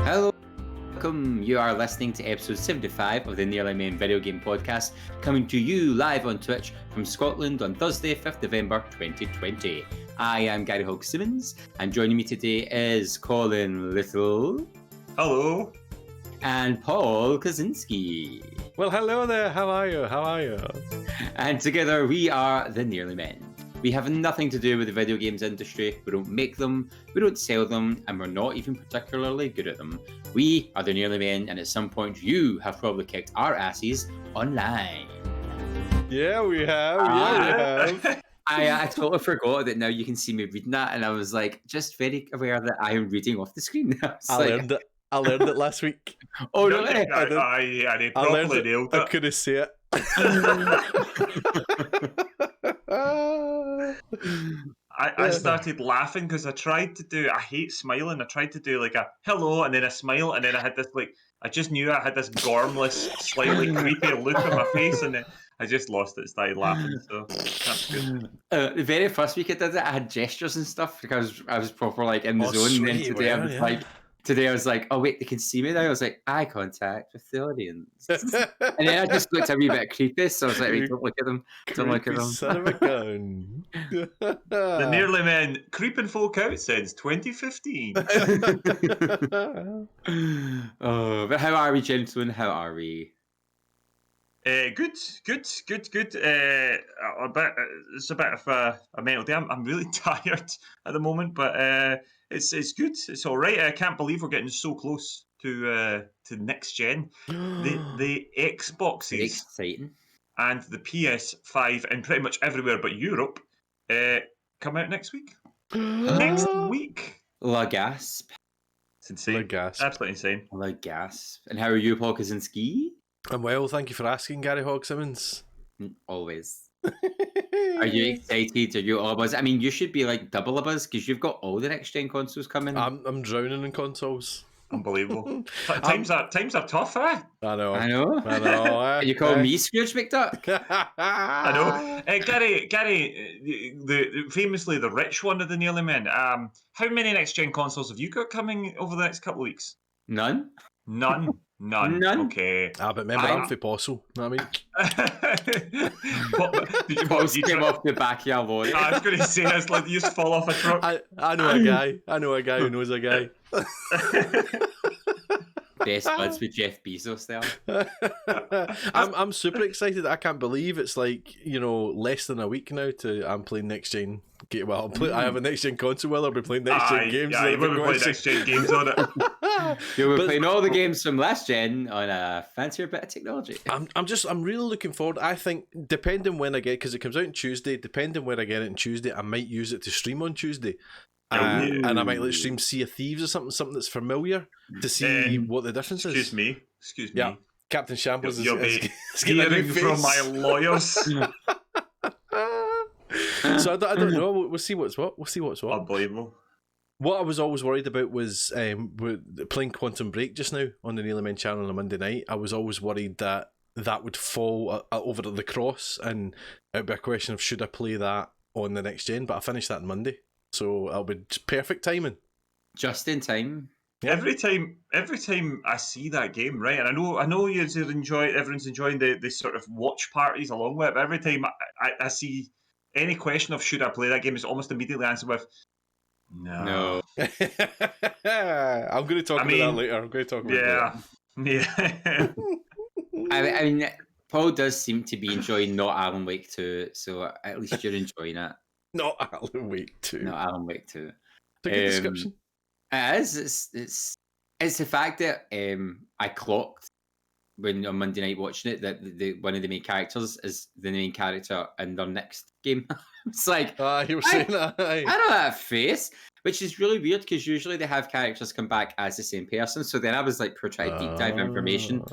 Hello, welcome. You are listening to episode 75 of the Nearly Men video game podcast, coming to you live on Twitch from Scotland on Thursday, 5th November 2020. I am Gary Hogg-Simmons, and joining me today is Colin Little. Hello. And Paul Kaczynski. Well, hello there. How are you? And together we are the Nearly Men. We have nothing to do with the video games industry. We don't make them, we don't sell them, and we're not even particularly good at them. We are the Nearly Men, and at some point you have probably kicked our asses online. Yeah, we have. I totally forgot that now you can see me reading that, and I was like, just very aware that I am reading off the screen. I learned it last week. Oh, really? I learned it. nailed I it. couldn't see it. I started laughing because I hate smiling. I tried to do like a hello and then a smile, and then I had this I just knew I had this gormless, slightly creepy look on my face, and then I just lost it and started laughing. So that's good. The very first week I did it, I had gestures and stuff because I was proper in the zone. And then today I was like, oh wait, they can see me now. I was like, eye contact with the audience. And then I just looked a wee bit creepy, so I was like, wait, don't look at them. Don't look at them. Son of a gun. The Nearly Men creeping folk out since 2015. Oh, but how are we, gentlemen? How are we? Good. It's a bit of a mental day. I'm really tired at the moment, but it's good. It's all right. I can't believe we're getting so close to next gen. The Xboxes, Exciting. and the PS5 and pretty much everywhere but Europe come out next week. Next week. La gasp. It's insane. La gasp. Absolutely insane. La gasp. And how are you, Paul Kaczynski? I'm well, thank you for asking, Gary Hogg-Simmons. Always. Are you excited? Are you all a buzz? I mean, you should be double a buzz because you've got all the next gen consoles coming. I'm drowning in consoles. Unbelievable. Times are tough, eh? I know. You call me Scrooge McDuck? I know. Gary, famously the rich one of the Nearly Men. How many next gen consoles have you got coming over the next couple of weeks? None. None. Okay. But remember, I'm for Postle. Know what I mean? Post came off the back of your lorry. I was going to say, it's like you just fall off a truck. I know a guy. I know a guy who knows a guy. Best buds with Jeff Bezos there. I'm super excited. I can't believe it's less than a week now to I'm playing next gen. Well, I have a next gen console. I'll be playing next gen games. Yeah, we'll be playing next gen games on it. You'll be playing all the games from last gen on a fancier bit of technology. I'm really looking forward. I think depending when I get, because it comes out on Tuesday. Depending when I get it on Tuesday, I might use it to stream on Tuesday. And I might stream Sea of Thieves or something that's familiar to see what the difference is. Excuse me. Yeah, Captain Shambles You'll is be hearing from my lawyers. So I don't know. We'll see what's what. Unbelievable. What I was always worried about was playing Quantum Break just now on the Nearly Men channel on a Monday night. I was always worried that would fall over to the cross, and it'd be a question of should I play that on the next gen. But I finished that on Monday. So it'll be perfect timing. Just in time. Yeah. Every time I see that game, right, and I know everyone's enjoying the sort of watch parties along with it, but every time I see any question of should I play that game is almost immediately answered with no. I'm going to talk about that later. I'm going to talk about that. Yeah. I mean, Paul does seem to be enjoying not Alan Wake 2, so at least you're enjoying it. Not Alan Wake 2. Not Alan Wake 2. It's a good description. It is. It's the fact that I clocked when on Monday night watching it that one of the main characters is the main character in their next game. It's like, you were saying that. I don't have a face, which is really weird because usually they have characters come back as the same person. So then I was trying to deep dive information,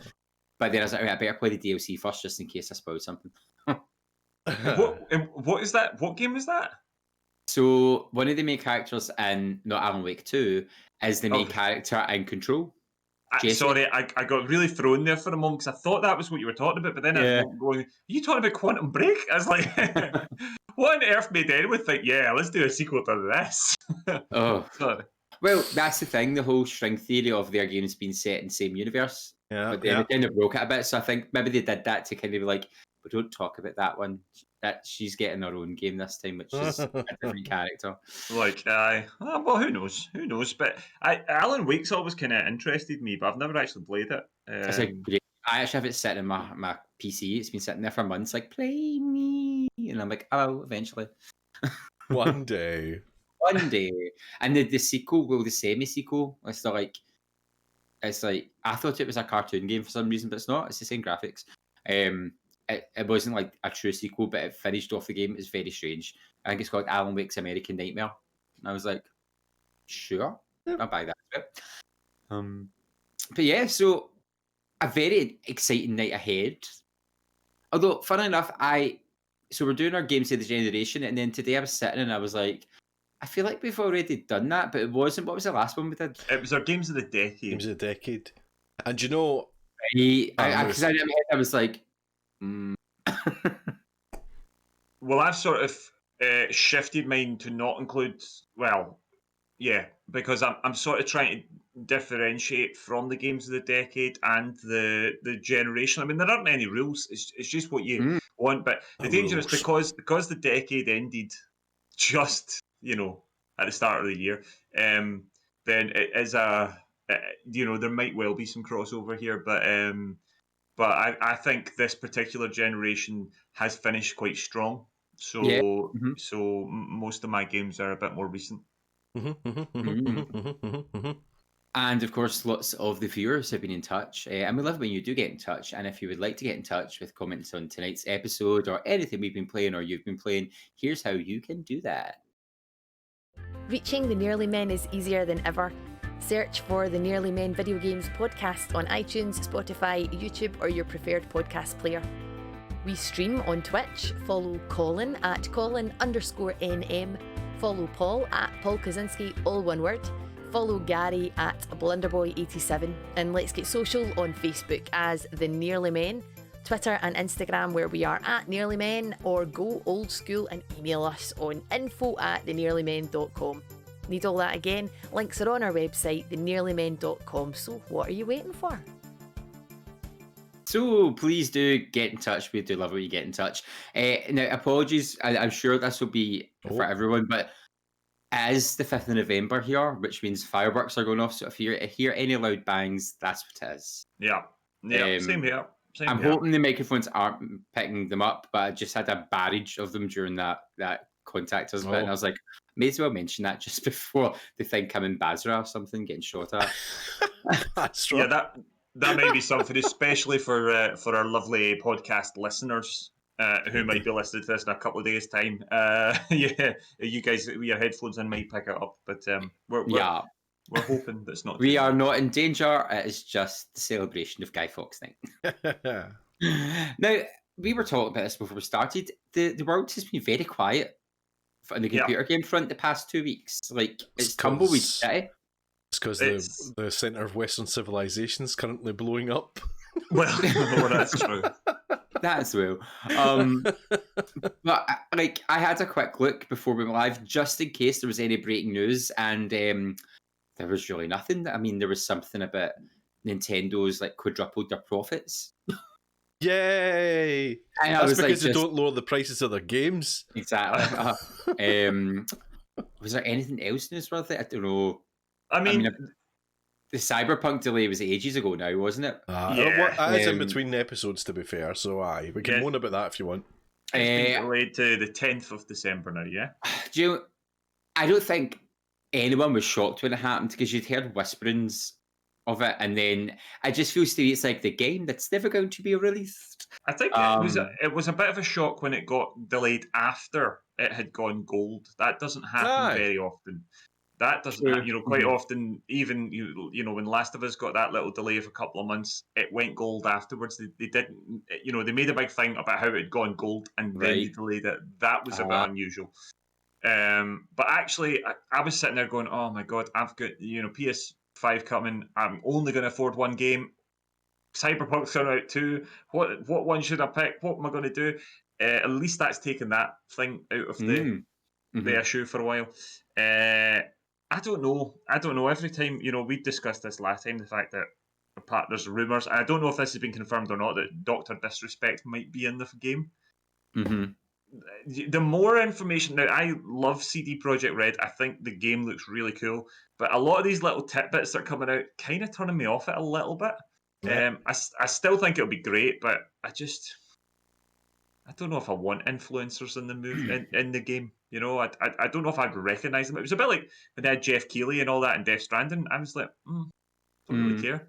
but then I was like, I better play the DLC first just in case I spoiled something. What is that? What game is that? So one of the main characters in Not Alan Wake 2 is the main character in Control. Sorry, I got really thrown there for a moment because I thought that was what you were talking about, but then I was going, are you talking about Quantum Break? I was like, what on earth made anyone think, yeah, let's do a sequel to this? Oh. Sorry. Well, that's the thing. The whole string theory of their games being set in the same universe. Yeah, But then it kind of broke it a bit. So I think maybe they did that to kind of be like, we don't talk about that one. That she's getting her own game this time, which is a different character. Like, well, who knows? Who knows? But Alan Wake's always kind of interested me, but I've never actually played it. It's like great. I actually have it sitting in my PC. It's been sitting there for months. Like, play me, and I'm like, oh, eventually, One day. one day. And the sequel, well, the semi sequel, it's like I thought it was a cartoon game for some reason, but it's not. It's the same graphics. It wasn't like a true sequel, but it finished off the game. It's very strange. I think it's called Alan Wake's American Nightmare. And I was like, sure, I'll buy that. But yeah, so a very exciting night ahead. Although, fun enough, so we're doing our games of the generation, and then today I was sitting and I was like, I feel like we've already done that, but it wasn't. What was the last one we did? It was our Games of the Decade. Games of the Decade. And you know, Because I was like, Well, I've sort of shifted mine to not include. Well, yeah, because I'm sort of trying to differentiate from the Games of the Decade and the generation. I mean, there aren't any rules. It's just what you want. But the danger is because the decade ended just at the start of the year. Then it is there might well be some crossover here, but I think this particular generation has finished quite strong. So most of my games are a bit more recent. And of course, lots of the viewers have been in touch. And we love when you do get in touch. And if you would like to get in touch with comments on tonight's episode or anything we've been playing or you've been playing, here's how you can do that. Reaching the Nearly Men is easier than ever. Search for the Nearly Men Video Games podcast on iTunes, Spotify, YouTube, or your preferred podcast player. We stream on Twitch. Follow Colin at Colin_NM. Follow Paul at Paul Kaczynski, all one word. Follow Gary at Blunderboy87. And let's get social on Facebook as The Nearly Men, Twitter and Instagram where we are at Nearly Men, or go old school and email us on info@thenearlymen.com. Need all that again? Links are on our website, thenearlymen.com. So what are you waiting for? So please do get in touch. We do love when you get in touch. Now, apologies. I'm sure this will be for everyone, but it is the 5th of November here, which means fireworks are going off. So if you hear any loud bangs, that's what it is. Yeah. Same here. I'm hoping the microphones aren't picking them up, but I just had a barrage of them during that contact us bit, and I was like, may as well mention that just before they think I'm in Basra or something, getting shot at. That's right. Yeah, that may be something, especially for our lovely podcast listeners who might be listening to this in a couple of days' time. Yeah, you guys with your headphones in might pick it up, but we're hoping that's not. We are not in danger. It is just the celebration of Guy Fawkes Night. Now, we were talking about this before we started. The world has been very quiet on the computer game front the past 2 weeks. Like, it's tumbleweed city. It's because the centre of Western civilization is currently blowing up. Well, that's true. That's well. But like, I had a quick look before we went live, just in case there was any breaking news, and there was really nothing. I mean, there was something about Nintendo's like quadrupled their profits. Yay! And that's because they don't lower the prices of their games. Exactly. Was there anything else newsworthy? I don't know. I mean, the Cyberpunk delay was ages ago now, wasn't it? It is in between episodes, to be fair. So we can moan about that if you want. It's been delayed to the 10th of December now. Yeah. Do you know, I don't think anyone was shocked when it happened because you'd heard whisperings of it, and then it just feels to me it's like the game that's never going to be released. I think it was a bit of a shock when it got delayed after it had gone gold. That doesn't happen very often. That doesn't, quite often. Even when Last of Us got that little delay of a couple of months, it went gold afterwards. They didn't, they made a big thing about how it had gone gold and then they delayed it. That was a bit unusual. But actually, I was sitting there going, "Oh my god, I've got PS5 coming. I'm only going to afford one game. Cyberpunk's coming out too. What one should I pick? What am I going to do?" At least that's taken that thing out of the issue for a while. I don't know. Every time, we discussed this last time, the fact that there's rumours. I don't know if this has been confirmed or not that Dr. Disrespect might be in the game. Mm-hmm. The more information, now I love CD Projekt Red. I think the game looks really cool, but a lot of these little tidbits that are coming out kind of turning me off it a little bit. Yeah. I still think it'll be great, but I don't know if I want influencers in the in the game. I don't know if I'd recognise them. It was a bit like when they had Jeff Keighley and all that in Death Stranding. I was like, don't really care.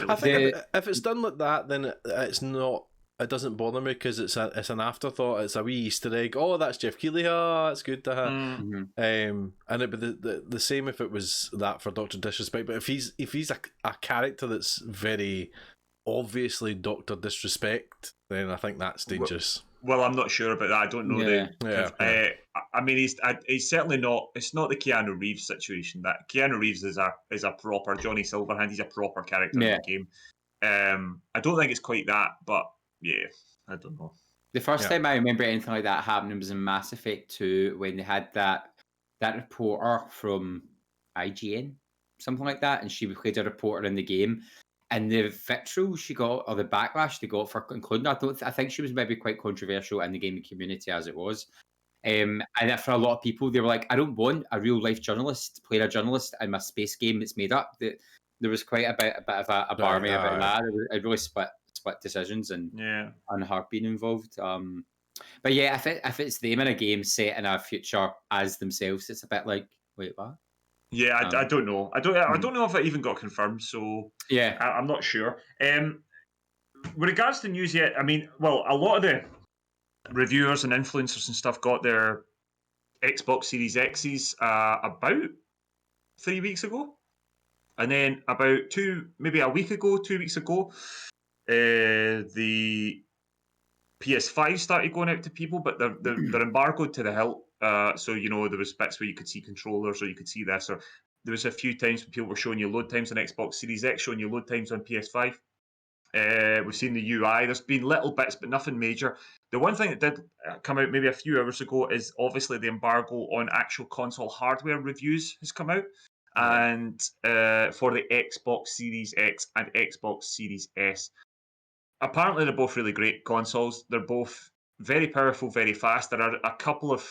I think if it's done like that, then it's not. It doesn't bother me because it's an afterthought. It's a wee Easter egg. Oh, that's Jeff Keighley. Oh, it's good to have. Mm-hmm. And it'd be the same if it was that for Dr. Disrespect. But if he's a character that's very obviously Dr. Disrespect, then I think that's dangerous. Well, I'm not sure about that. I don't know. Yeah. I mean, he's certainly not. It's not the Keanu Reeves situation. That Keanu Reeves is a proper Johnny Silverhand. He's a proper character in the game. I don't think it's quite that, but yeah, I don't know. The first time I remember anything like that happening was in Mass Effect 2 when they had that reporter from IGN, something like that, and she played a reporter in the game. And the vitriol she got, or the backlash they got for including, I think she was maybe quite controversial in the gaming community as it was. And for a lot of people, they were like, I don't want a real life journalist playing a journalist in my space game that's made up. There was quite a bit of a barmy about that. It really split decisions and her being involved. But yeah, if it's them in a game set in a future as themselves, it's a bit like, wait, what? Yeah, I don't know. I don't know if it even got confirmed. So yeah, I'm not sure. With regards to news yet, I mean, well, a lot of the reviewers and influencers and stuff got their Xbox Series X's about 3 weeks ago, and then about 2 weeks ago, the PS5 started going out to people, but they're embargoed to the hilt. So there was bits where you could see controllers, or you could see this, or there was a few times when people were showing you load times on Xbox Series X, showing you load times on PS5. We've seen the UI. There's been little bits, but nothing major. The one thing that did come out maybe a few hours ago is obviously the embargo on actual console hardware reviews has come out. And for the Xbox Series X and Xbox Series S. Apparently, they're both really great consoles. They're both very powerful, very fast. There are a couple of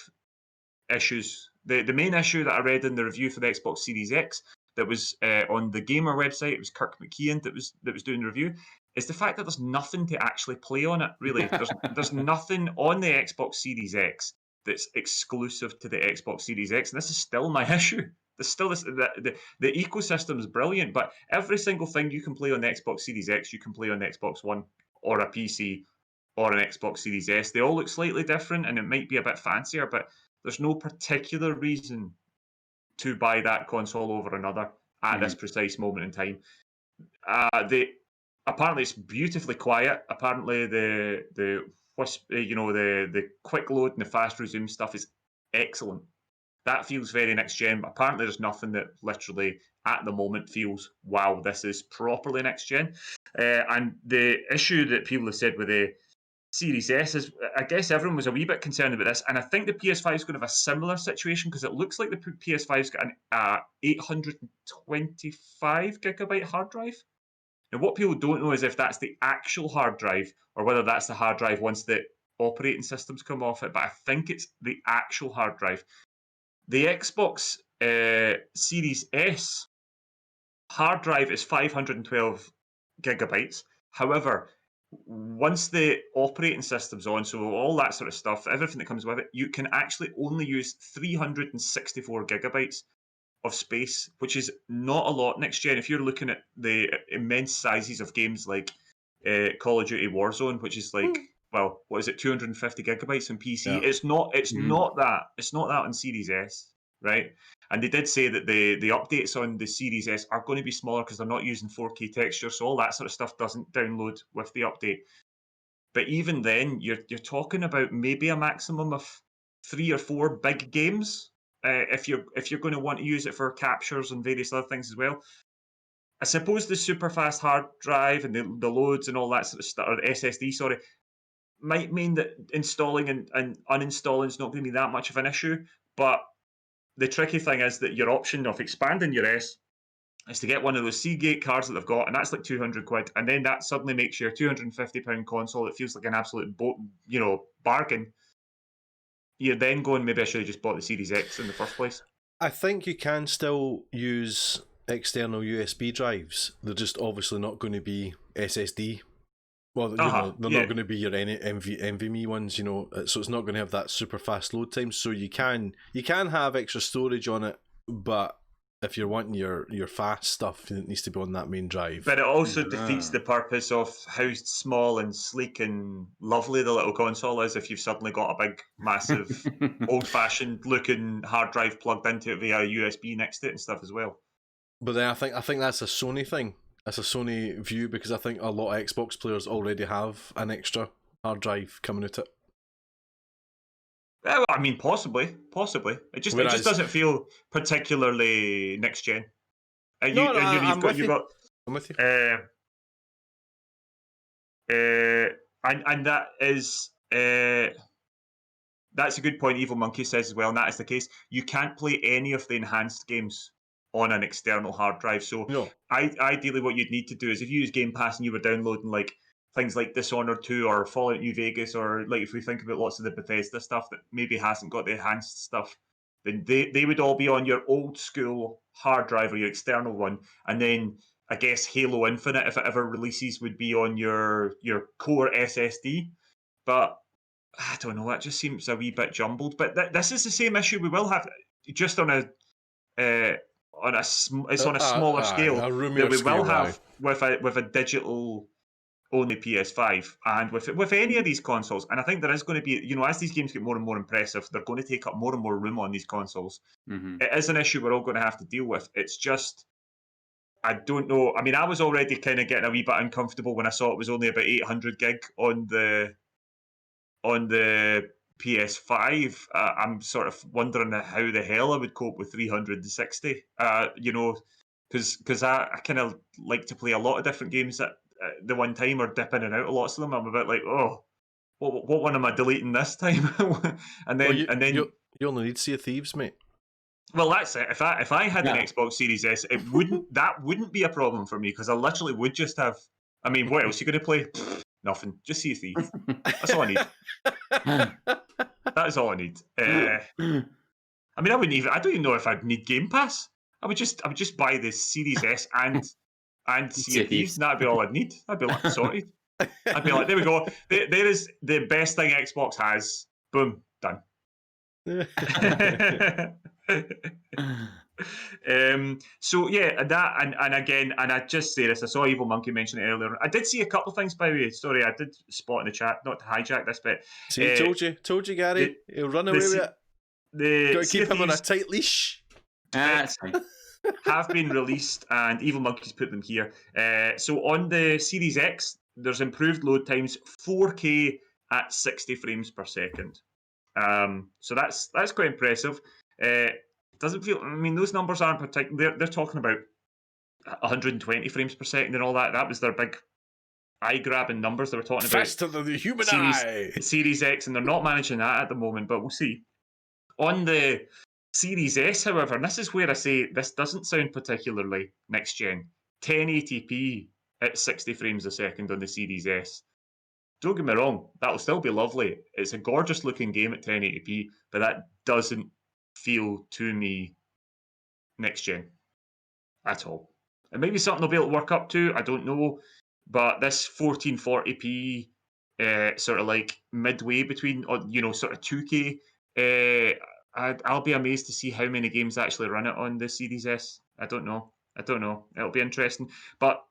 issues. The main issue that I read in the review for the Xbox Series X that was on the Gamer website, it was Kirk McKeon that was doing the review, is the fact that there's nothing to actually play on it, really. There's nothing on the Xbox Series X that's exclusive to the Xbox Series X, and this is still my issue. There's still the ecosystem is brilliant, but every single thing you can play on the Xbox Series X, you can play on the Xbox One or a PC or an Xbox Series S. They all look slightly different, and it might be a bit fancier, but there's no particular reason to buy that console over another at this precise moment in time. Apparently it's beautifully quiet. Apparently the quick load and the fast resume stuff is excellent. That feels very next gen, but apparently there's nothing that literally at the moment feels, wow, this is properly next gen. And the issue that people have said with the Series S is, I guess everyone was a wee bit concerned about this, and I think the PS5 is going to have a similar situation because it looks like the PS5's got an 825 gigabyte hard drive. Now, what people don't know is if that's the actual hard drive or whether that's the hard drive once the operating systems come off it, but I think it's the actual hard drive. The Xbox Series S hard drive is 512 gigabytes. However, once the operating system's on, so all that sort of stuff, everything that comes with it, you can actually only use 364 gigabytes of space, which is not a lot next gen. If you're looking at the immense sizes of games like Call of Duty Warzone, which is like, well, what is it, 250 gigabytes on PC? Yeah. It's not that. It's not that on Series S, right? And they did say that the updates on the Series S are going to be smaller because they're not using 4K textures, so all that sort of stuff doesn't download with the update. But even then, you're talking about maybe a maximum of 3 or 4 big games if you're going to want to use it for captures and various other things as well. I suppose the super fast hard drive and the loads and all that sort of stuff, or SSD, sorry, might mean that installing and uninstalling is not going to be that much of an issue. But the tricky thing is that your option of expanding your S is to get one of those Seagate cards that they've got, and that's like 200 quid, and then that suddenly makes your £250 console that feels like an absolute bargain. You're then going, maybe I should have just bought the Series X in the first place. I think you can still use external USB drives. They're just obviously not going to be SSD. Well, they're not going to be your NVMe ones, so it's not going to have that super fast load time. So you can have extra storage on it, but if you're wanting your fast stuff, it needs to be on that main drive. But it also defeats the purpose of how small and sleek and lovely the little console is if you've suddenly got a big, massive, old-fashioned looking hard drive plugged into it via USB next to it and stuff as well. But then I think that's a Sony thing. That's a Sony view, because I think a lot of Xbox players already have an extra hard drive coming out it. I mean, possibly. It just doesn't feel particularly next gen. I'm with you. And that is that's a good point. Evil Monkey says as well, and that is the case. You can't play any of the enhanced games on an external hard drive. So ideally, what you'd need to do is if you use Game Pass and you were downloading like things like Dishonored 2 or Fallout New Vegas, or like if we think about lots of the Bethesda stuff that maybe hasn't got the enhanced stuff, then they would all be on your old school hard drive or your external one. And then I guess Halo Infinite, if it ever releases, would be on your core SSD. But I don't know, it just seems a wee bit jumbled. But this is the same issue we will have, just on a smaller scale that we will have with a digital only PS5 and with any of these consoles. And I think there is going to be, as these games get more and more impressive, they're going to take up more and more room on these consoles. Mm-hmm. It is an issue we're all going to have to deal with. It's just, I don't know. I mean, I was already kind of getting a wee bit uncomfortable when I saw it was only about 800 gig on the PS5. I'm sort of wondering how the hell I would cope with 360. Because I kind of like to play a lot of different games at the one time, or dip in and out of lots of them. I'm a bit like, what one am I deleting this time? and then you only need Sea of Thieves, mate. Well, that's it. If I had an Xbox Series S, that wouldn't be a problem for me, because I literally would just have. I mean, what else are you going to play? Nothing. Just Sea of Thieves. That's all I need. That is all I need. I mean, I don't even know if I'd need Game Pass. I would just buy the Series S and Sea of Thieves, and that'd be all I'd need. I'd be like, sorted. I'd be like, there we go. There is the best thing Xbox has. Boom, done. So yeah, that and again, and I just say this, I saw Evil Monkey mention it earlier. I did see a couple of things, by the way. Sorry, I did spot in the chat, not to hijack this bit. See, told you, Gary. He'll run away with it. Got to keep him on a tight leash. That's fine. Have been released, and Evil Monkey's put them here. So on the Series X, there's improved load times, 4K at 60 frames per second. So that's quite impressive. Doesn't feel. I mean, those numbers aren't particular. They're talking about 120 frames per second and all that. That was their big eye-grabbing numbers they were talking about. Faster than the human eye. Series X, and they're not managing that at the moment, but we'll see. On the Series S, however, and this is where I say this doesn't sound particularly next gen. 1080p at 60 frames a second on the Series S. Don't get me wrong, that'll still be lovely. It's a gorgeous looking game at 1080p, but that doesn't feel to me next gen at all. It may be something they'll be able to work up to, I don't know, but this 1440p sort of like midway between, sort of 2K, I'll be amazed to see how many games actually run it on the Series S. I don't know. It'll be interesting. But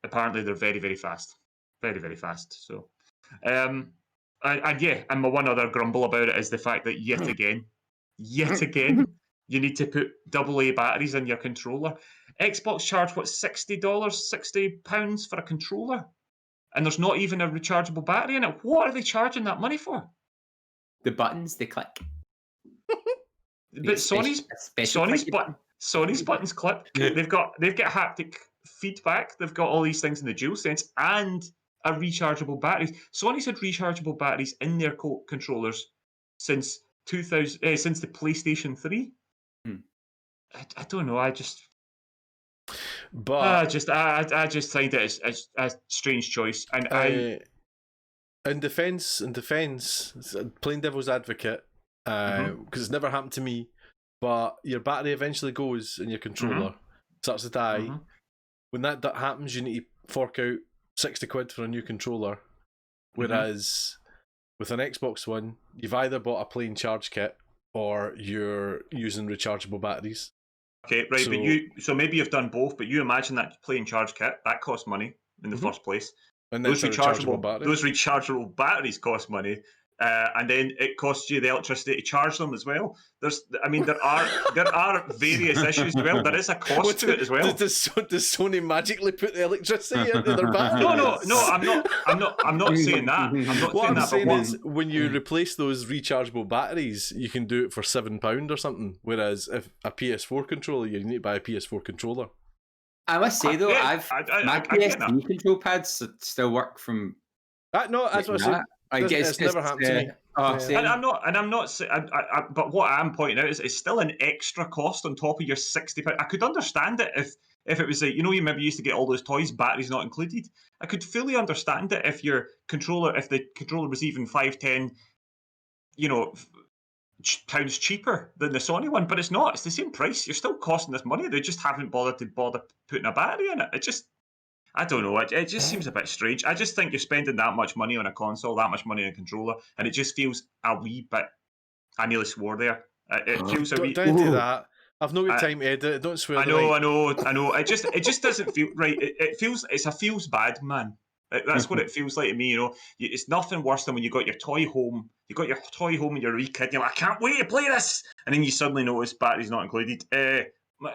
apparently they're very, very fast. Very, very fast. So, and my one other grumble about it is the fact that yet again, you need to put AA batteries in your controller. Xbox charge, $60, £60 for a controller? And there's not even a rechargeable battery in it. What are they charging that money for? The buttons they click. But Sony's buttons clip. They've got haptic feedback. They've got all these things in the DualSense and a rechargeable battery. Sony's had rechargeable batteries in their controllers since the PlayStation 3. I don't know. I just But find it as a strange choice, and in defense, playing devil's advocate, because it's never happened to me. But your battery eventually goes in your controller, starts to die. When that happens, you need to fork out £60 for a new controller. Whereas with an Xbox One, you've either bought a plain charge kit or you're using rechargeable batteries. Okay, right, so maybe you've done both, but you imagine that plain charge kit that costs money in the first place. And those rechargeable batteries cost money, and then it costs you the electricity to charge them as well. There are various issues as well. There is a cost to it as well. Does Sony magically put the electricity into their batteries? No. I'm not saying that. I'm saying is when you replace those rechargeable batteries, you can do it for £7 or something. Whereas if a PS4 controller, you need to buy a PS4 controller. I must say though, my PS3 control pads still work from. No, that's what I said. It's never happened to me. And I'm not saying. But what I'm pointing out is it's still an extra cost on top of your £60. I could understand it if it was like, you maybe used to get all those toys, batteries not included. I could fully understand it if the controller was even 5-10, pounds cheaper than the Sony one, but it's not. It's the same price. You're still costing this money. They just haven't bothered putting a battery in it. I don't know. It just seems a bit strange. I just think you're spending that much money on a console, that much money on a controller, and it just feels a wee bit. I nearly swore there. It feels a wee. Don't do that. I've not got time to edit it. Don't swear. I know. It just doesn't feel right. It's a feels bad, man. That's what it feels like to me. It's nothing worse than when you got your toy home. You got your toy home and you're a wee kid. And you're like, I can't wait to play this, and then you suddenly notice batteries not included.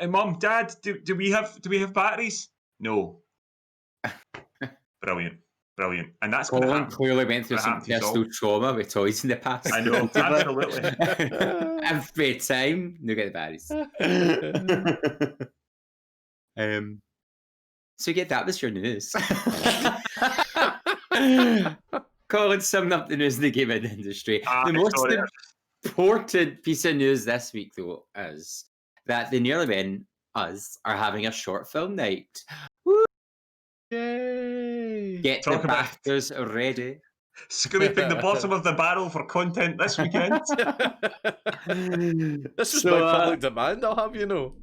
Mum, Dad, do we have batteries? No. Brilliant. And that's Colin clearly went through some personal trauma with toys in the past. I know, absolutely. Every time, you get the batteries. So that was your news. Colin summed up the news in the gaming industry. The most important piece of news this week, though, is that the Nearly Men, us, are having a short film night. Woo! Yay! Get the bastards ready. Scraping the bottom of the barrel for content this weekend. This was by public demand, I'll have you know.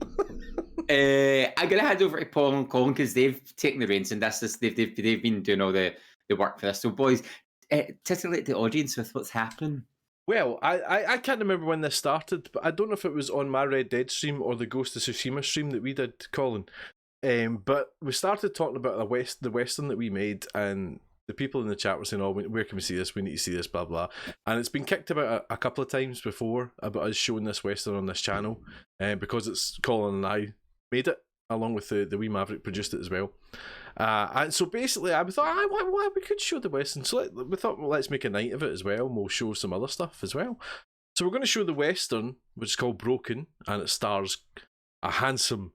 I'm gonna hand over to Paul and Colin because they've taken the reins and they've been doing all the work for this. So boys, titillate the audience with what's happening. Well, I can't remember when this started, but I don't know if it was on my Red Dead stream or the Ghost of Tsushima stream that we did, Colin. But we started talking about the Western that we made, and the people in the chat were saying, "Oh, where can we see this? We need to see this, blah blah." And it's been kicked about a couple of times before about us showing this Western on this channel, because it's Colin and I made it, along with the wee Maverick produced it as well. And so basically, I thought, why we could show the Western. So we thought, well, let's make a night of it as well, and we'll show some other stuff as well. So we're going to show the Western, which is called Broken, and it stars a handsome,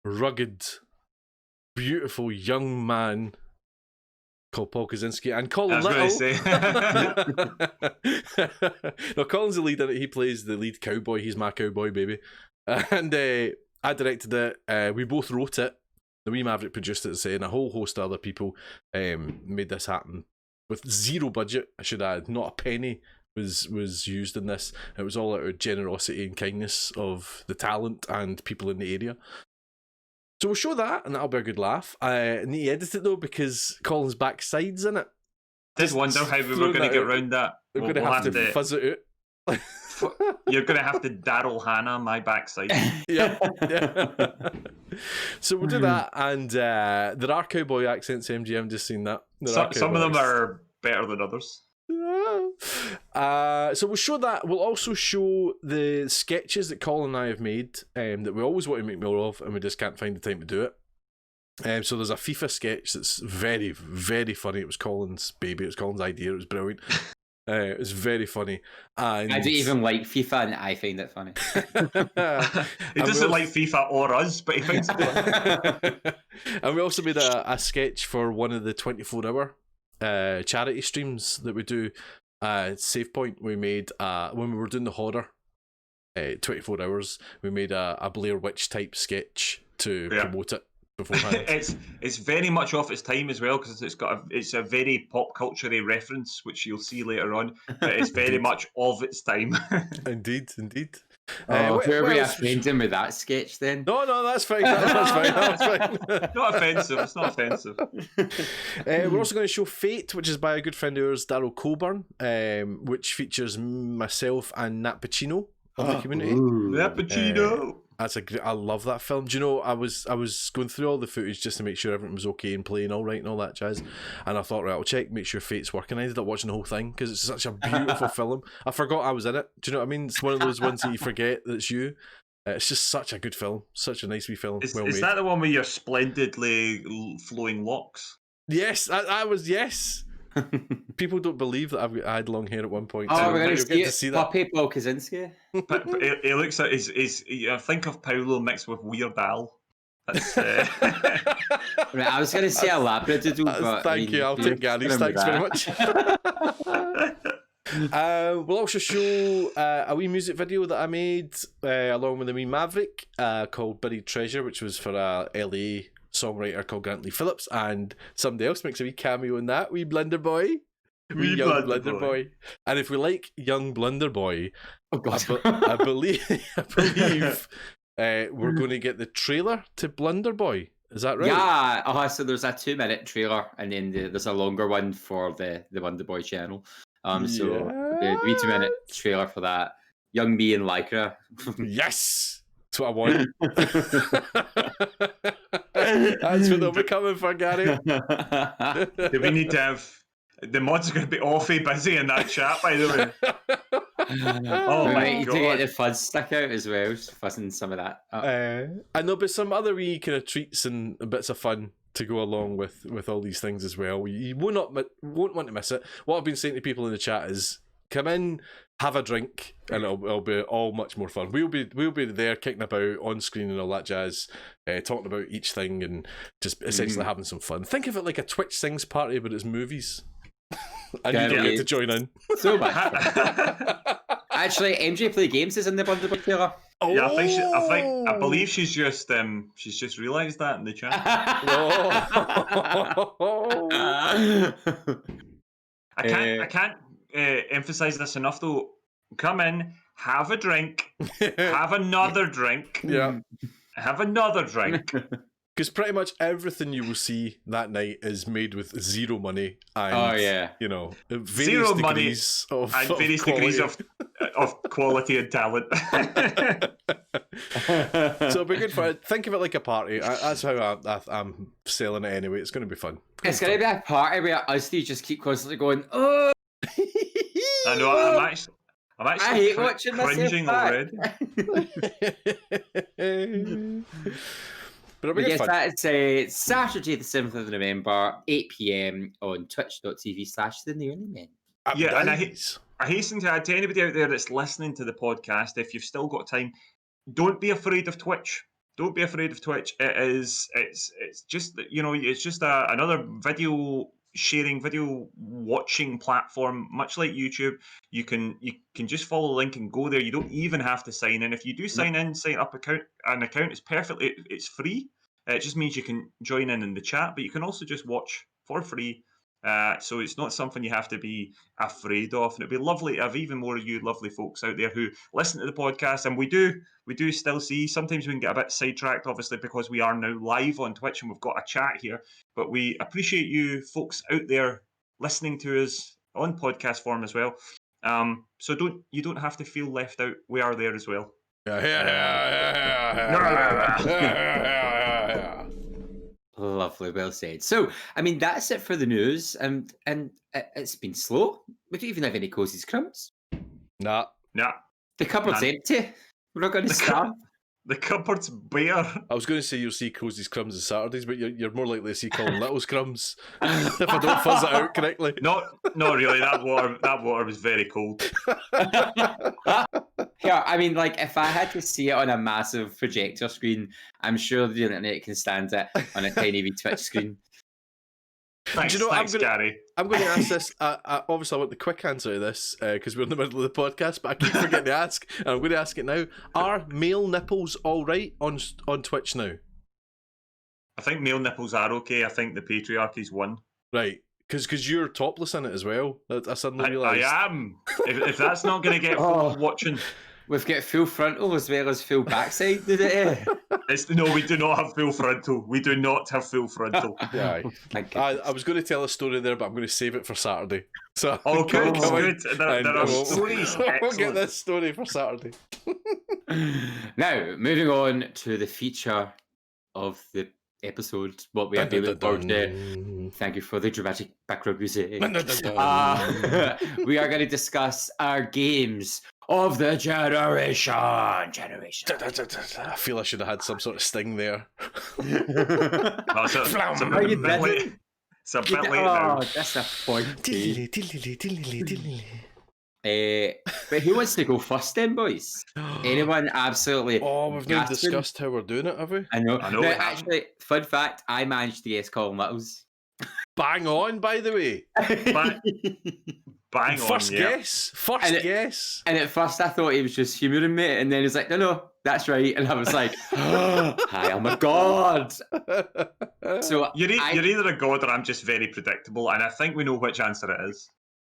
rugged, beautiful young man called Paul Kaczynski and Colin Little. No, Colin's the lead in it. He plays the lead cowboy. He's my cowboy, baby. And I directed it. We both wrote it. The wee Maverick produced it, and a whole host of other people made this happen with zero budget. I should add, not a penny was used in this. It was all out of generosity and kindness of the talent and people in the area. So we'll show that, and that'll be a good laugh. I need to edit it though because Colin's backside's in it. Did wonder how we were going to get around that. We're going to have to fuzz it out. You're going to have to Daryl Hannah my backside. Yeah. So we'll do that, and there are cowboy accents. MGM just seen that. Some of them are better than others. So we'll show that. We'll also show the sketches that Colin and I have made, that we always want to make more of, and we just can't find the time to do it. So there's a FIFA sketch that's very, very funny. It was Colin's baby. It was Colin's idea. It was brilliant. It was very funny. And I don't even like FIFA, and I find it funny. He doesn't like FIFA or us, but he finds it funny. And we also made a sketch for one of the 24-hour charity streams that we do. Save Point we made when we were doing the horror 24 hours. We made a Blair Witch type sketch to promote it beforehand. It's very much off its time as well, because it's a very pop culture reference, which you'll see later on, but it's very much of its time. Indeed. Whoever offended him with that sketch then? No, that's fine. That's fine. Not offensive. It's not offensive. We're also going to show Fate, which is by a good friend of ours, Daryl Coburn, which features myself and Nat Pacino of the community. Nat Pacino. I love that film. Do you know, I was going through all the footage just to make sure everything was okay and playing all right and all that jazz, and I thought, right, I'll check, make sure Fate's working. I ended up watching the whole thing because it's such a beautiful film. I forgot I was in it. Do you know what I mean? It's one of those ones that you forget that it's you. It's just such a good film, such a nice wee film. Is made. That the one with your splendidly flowing locks? Yes, I was. Yes. People don't believe that I had long hair at one point. Oh, we're going to see that. Puppy Paul Kaczynski. But he looks like I think of Paolo mixed with Weird Al. That's, right, I was going to say a Labradoodle, but thank you. I'll take Gary's. Thanks very much. We'll also show a wee music video that I made along with a wee Maverick called Buried Treasure, which was for a LA songwriter called Grant Lee Phillips, and somebody else makes a wee cameo in that, wee Blunder Boy. Wee young Blunder Boy. And if we like young Blunder Boy, I believe we're going to get the trailer to Blunder Boy. Is that right? Yeah. So there's a 2-minute trailer, and then there's a longer one for the Blunder Boy channel. So the 2-minute trailer for that. Young me in Lycra. Yes! That's what I want. That's what they'll be coming for, Gary. Do we need to have... The mods are going to be awfully busy in that chat, by the way. Oh my God. To get the fuzz stuck out as well, just fuzzing some of that up. And there'll be some other wee kind of treats and bits of fun to go along with all these things as well. You won't want to miss it. What I've been saying to people in the chat is, come in, have a drink, and it'll be all much more fun. We'll be there kicking about on screen and all that jazz, talking about each thing and just essentially having some fun. Think of it like a Twitch Sings party, but it's movies. And you don't get to join in. So much fun. Actually, MJ Play Games is in the Blunder Boy trailer. Oh. Yeah, I believe she's just realised that in the chat. I can't emphasize this enough though. Come in, have a drink, have another drink, have another drink. Because pretty much everything you will see that night is made with zero money and you know, zero degrees money of and various degrees of quality and talent. So it'll be good fun. Think of it like a party. That's how I'm selling it anyway. It's going to be fun. It's going to be a party where us three just keep constantly going, oh. I know. I'm actually I hate watching cringing already. But yes, that's Saturday the 7th of November, 8 PM on twitch.tv/The Nearly Men. Yeah, and I hasten to add to anybody out there that's listening to the podcast, if you've still got time, don't be afraid of Twitch. Don't be afraid of Twitch. It's just, you know, it's just another video sharing, video watching platform, much like YouTube. You can just follow the link and go there. You don't even have to sign in. If you do sign up an account, it's free. It just means you can join in the chat, but you can also just watch for free. So it's not something you have to be afraid of. And it'd be lovely to have even more of you lovely folks out there who listen to the podcast. And we do still see, sometimes we can get a bit sidetracked, obviously, because we are now live on Twitch and we've got a chat here. But we appreciate you folks out there listening to us on podcast form as well. So you don't have to feel left out. We are there as well. Lovely, well said. So, I mean, that's it for the news, and it's been slow. We don't even have any Cozy's Crumbs. Nah. The cupboard's empty. We're not going to start. The cupboard's bare. I was going to say you'll see Cozy's Crumbs on Saturdays, but you're more likely to see Colin Little's Crumbs if I don't fuzz it out correctly. Not really. That water was very cold. Yeah, I mean, like, if I had to see it on a massive projector screen, I'm sure the internet can stand it on a tiny wee Twitch screen. Thanks, Do you know what, thanks, Gary. I'm going to ask this. Obviously, I want the quick answer to this because we're in the middle of the podcast, but I keep forgetting to ask, and I'm going to ask it now. Are male nipples all right on Twitch now? I think male nipples are okay. I think the patriarchy's won. Right. Because you're topless in it as well. I suddenly realised. I am. If that's not going to get folks watching. We've got full frontal as well as full backside, did it? No, we do not have full frontal. We do not have full frontal. Yeah. I was going to tell a story there, but I'm going to save it for Saturday. So Oh, good, good. There are stories. We'll get this story for Saturday. Now, moving on to the feature of the episode, what we have been looking forward to. Thank you for the dramatic background music. We are going to discuss our games of the generation. I feel I should have had some sort of sting there. It's a bit late now. That's a point. But who wants to go first then, boys? Anyone? Absolutely. Oh, we've not discussed how we're doing it, have we? I know. Now, actually, fun fact, I managed to guess Colin Littles. Bang on, by the way. Bang First on, yeah. guess. Guess. And at first I thought he was just humouring me, and then he's like, no, that's right. And I was like, I am a god. So You're either a god or I'm just very predictable, and I think we know which answer it is.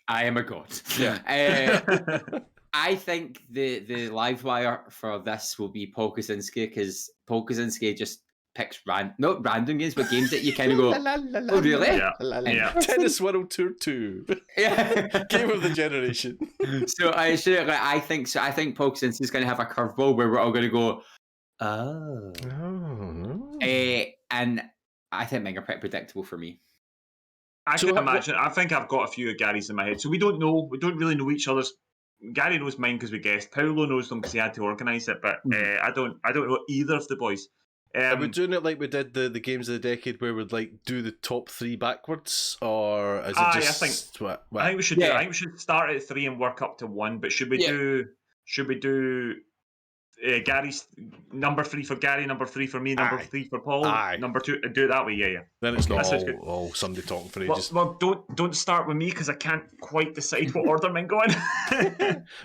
I am a god. Yeah. I think the live wire for this will be Paul Kaczynski, because Paul Kaczynski just picks not random games, but games that you kind of go, oh really? Yeah. Tennis World Tour 2. Yeah. Game of the generation. So I think Paul Kaczynski is going to have a curveball where we're all going to go, oh. And I think mine are pretty predictable for me. I can imagine. I think I've got a few of Gary's in my head. So we don't know. We don't really know each other's. Gary knows mine because we guessed. Paolo knows them because he had to organise it. But I don't know either of the boys. Are we doing it like we did the games of the decade, where we'd like do the top three backwards, or is it just? I think we should. I think we should start at 3 and work up to 1. But should we do? Gary's number 3 for Gary, number 3 for me, number 3 for Paul, number 2. Do it that way, yeah. Then it's not all somebody talking for ages. Well, don't start with me because I can't quite decide what order I'm going.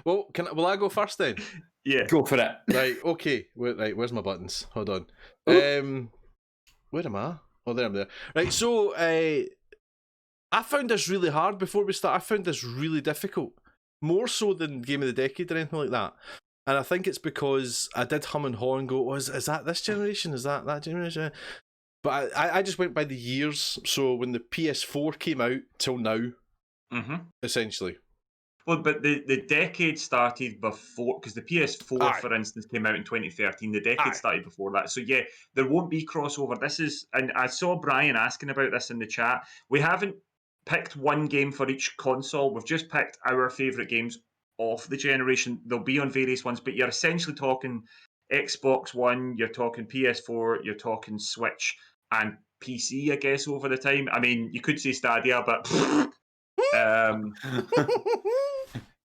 Well, will I go first then? Yeah, go for it. Right, okay. Right, where's my buttons? Hold on. Where am I? Oh, there I'm there. Right, so I found this really hard before we start. I found this really difficult, more so than Game of the Decade or anything like that. And I think it's because I did hum and haw and go, is that this generation? Is that generation? But I just went by the years. So when the PS4 came out till now, essentially. Well, but the decade started before, because the PS4, for instance, came out in 2013. The decade started before that. So yeah, there won't be crossover. This is, and I saw Brian asking about this in the chat. We haven't picked one game for each console. We've just picked our favourite games of the generation. They'll be on various ones, but you're essentially talking Xbox One, you're talking PS4, you're talking Switch and PC, I guess, over the time. I mean, you could say Stadia, but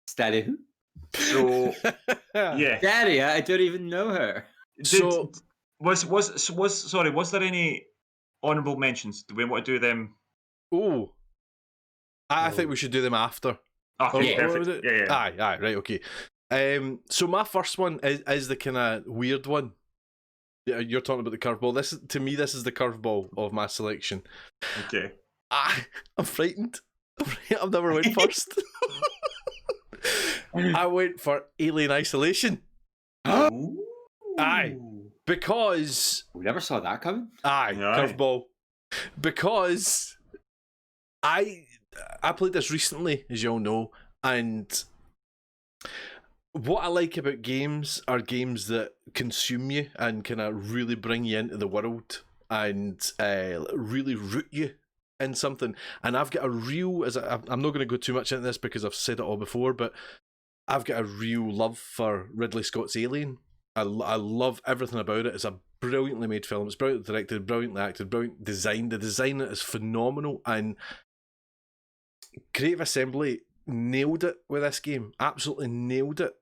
Stadia who? So yeah, Stadia, I don't even know her. Was there any honourable mentions? Do we want to do them? Oh, I think we should do them after. Okay, perfect. Yeah. Aye, right, okay. So my first one is the kind of weird one. You're talking about the curveball. To me, this is the curveball of my selection. Okay. I'm frightened. I've never went first. I went for Alien Isolation. Aye. Because... We never saw that coming. Aye, curveball. Because I played this recently, as you all know, and what I like about games are games that consume you and kind of really bring you into the world and really root you in something. And I've got a real, I'm not going to go too much into this because I've said it all before, but I've got a real love for Ridley Scott's Alien. I love everything about it. It's a brilliantly made film. It's brilliantly directed, brilliantly acted, brilliant design. The design is phenomenal, and Creative Assembly nailed it with this game. Absolutely nailed it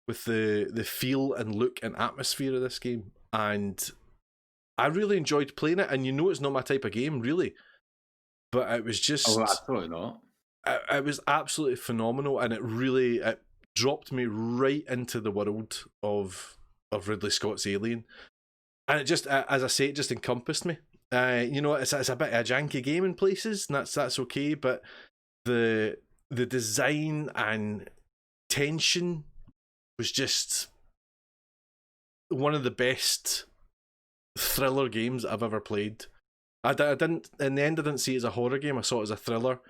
with the feel and look and atmosphere of this game. And I really enjoyed playing it, and you know it's not my type of game, really. but it was just absolutely not. it was absolutely phenomenal, and it dropped me right into the world of Ridley Scott's Alien, and it just, as I say, it just encompassed me. It's a bit of a janky game in places, and that's okay, but the design and tension was just one of the best thriller games I've ever played. I didn't, in the end, I didn't see it as a horror game. I saw it as a thriller,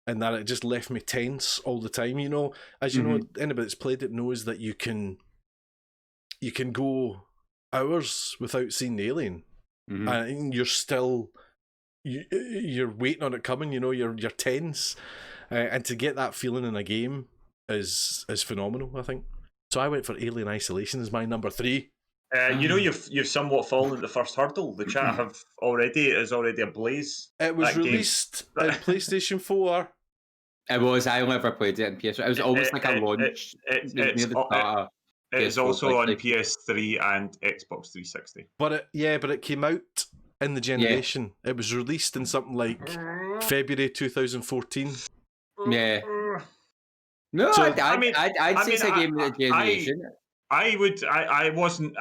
and that it just left me tense all the time. As you know, anybody that's played it knows that you can go hours without seeing the alien, and you're still you're waiting on it coming. You're tense, and to get that feeling in a game is phenomenal, I think. So I went for Alien Isolation as my number 3. You've somewhat fallen at the first hurdle. The chat is already ablaze. It was released on PlayStation 4. It was. I only ever played it on PS4. It was almost like a launch. It's also on PS3 and Xbox 360. But it came out in the generation. Yeah. It was released in something like February 2014. Yeah. No, so, I'd say it's a game of the generation. I wasn't.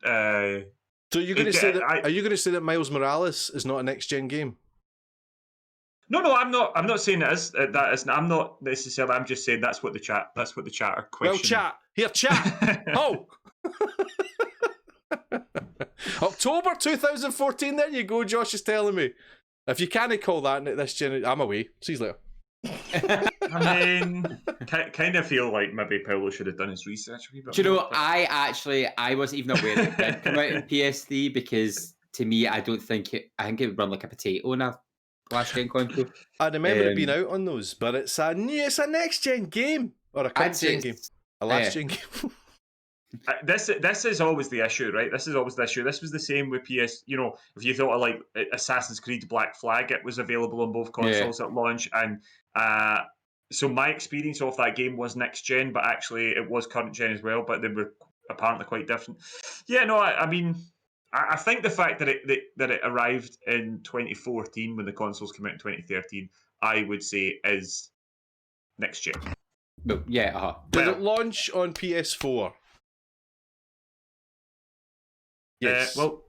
So you're going to say that? Are you going to say that Miles Morales is not a next gen game? No, I'm not. I'm not saying it is. That is. I'm not necessarily. I'm just saying that's what the chat are questioning. Well, chat. Oh. October 2014. There you go. Josh is telling me. If you can't call that this generation, I'm away. See you later. I mean, kind of feel like maybe Paolo should have done his research. Do you know? I wasn't even aware that it did come out in PS3 because to me, I think it would run like a potato in a last gen console. I remember it being out on those, but it's a next gen game or a current gen game, a last gen game. This is always the issue, right? This is always the issue. This was the same with PS. If you thought of like Assassin's Creed Black Flag, it was available on both consoles at launch, and so my experience of that game was next gen, but actually it was current gen as well. But they were apparently quite different. Yeah, no, I mean, I think the fact that it arrived in 2014 when the consoles came out in 2013, I would say is next gen. But yeah, Did it launch on PS4? Yes. But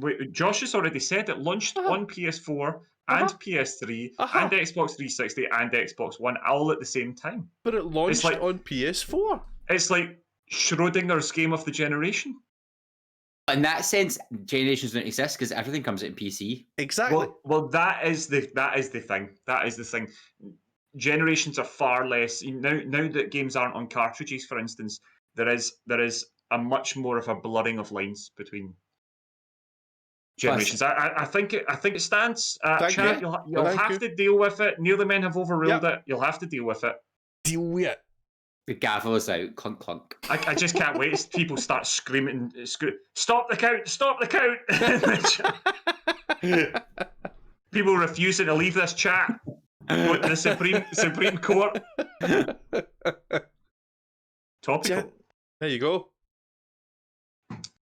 wait, Josh has already said it launched on PS4 and PS3 and Xbox 360 and Xbox One all at the same time. But it launched on PS4. It's like Schrodinger's game of the generation. In that sense, generations don't exist because everything comes out in PC. Exactly. Well, that is the thing. That is the thing. Generations are far less now that games aren't on cartridges, for instance. There is a much more of a blurring of lines between generations. I think it stands. Chat, you'll have to deal with it. Nearly Men have overruled it. You'll have to deal with it. Deal with it. The gavel is out. Clunk, clunk. I just can't wait as people start screaming. Stop the count! Stop the count! People refusing to leave this chat. Go to the Supreme Court. Topical. There you go.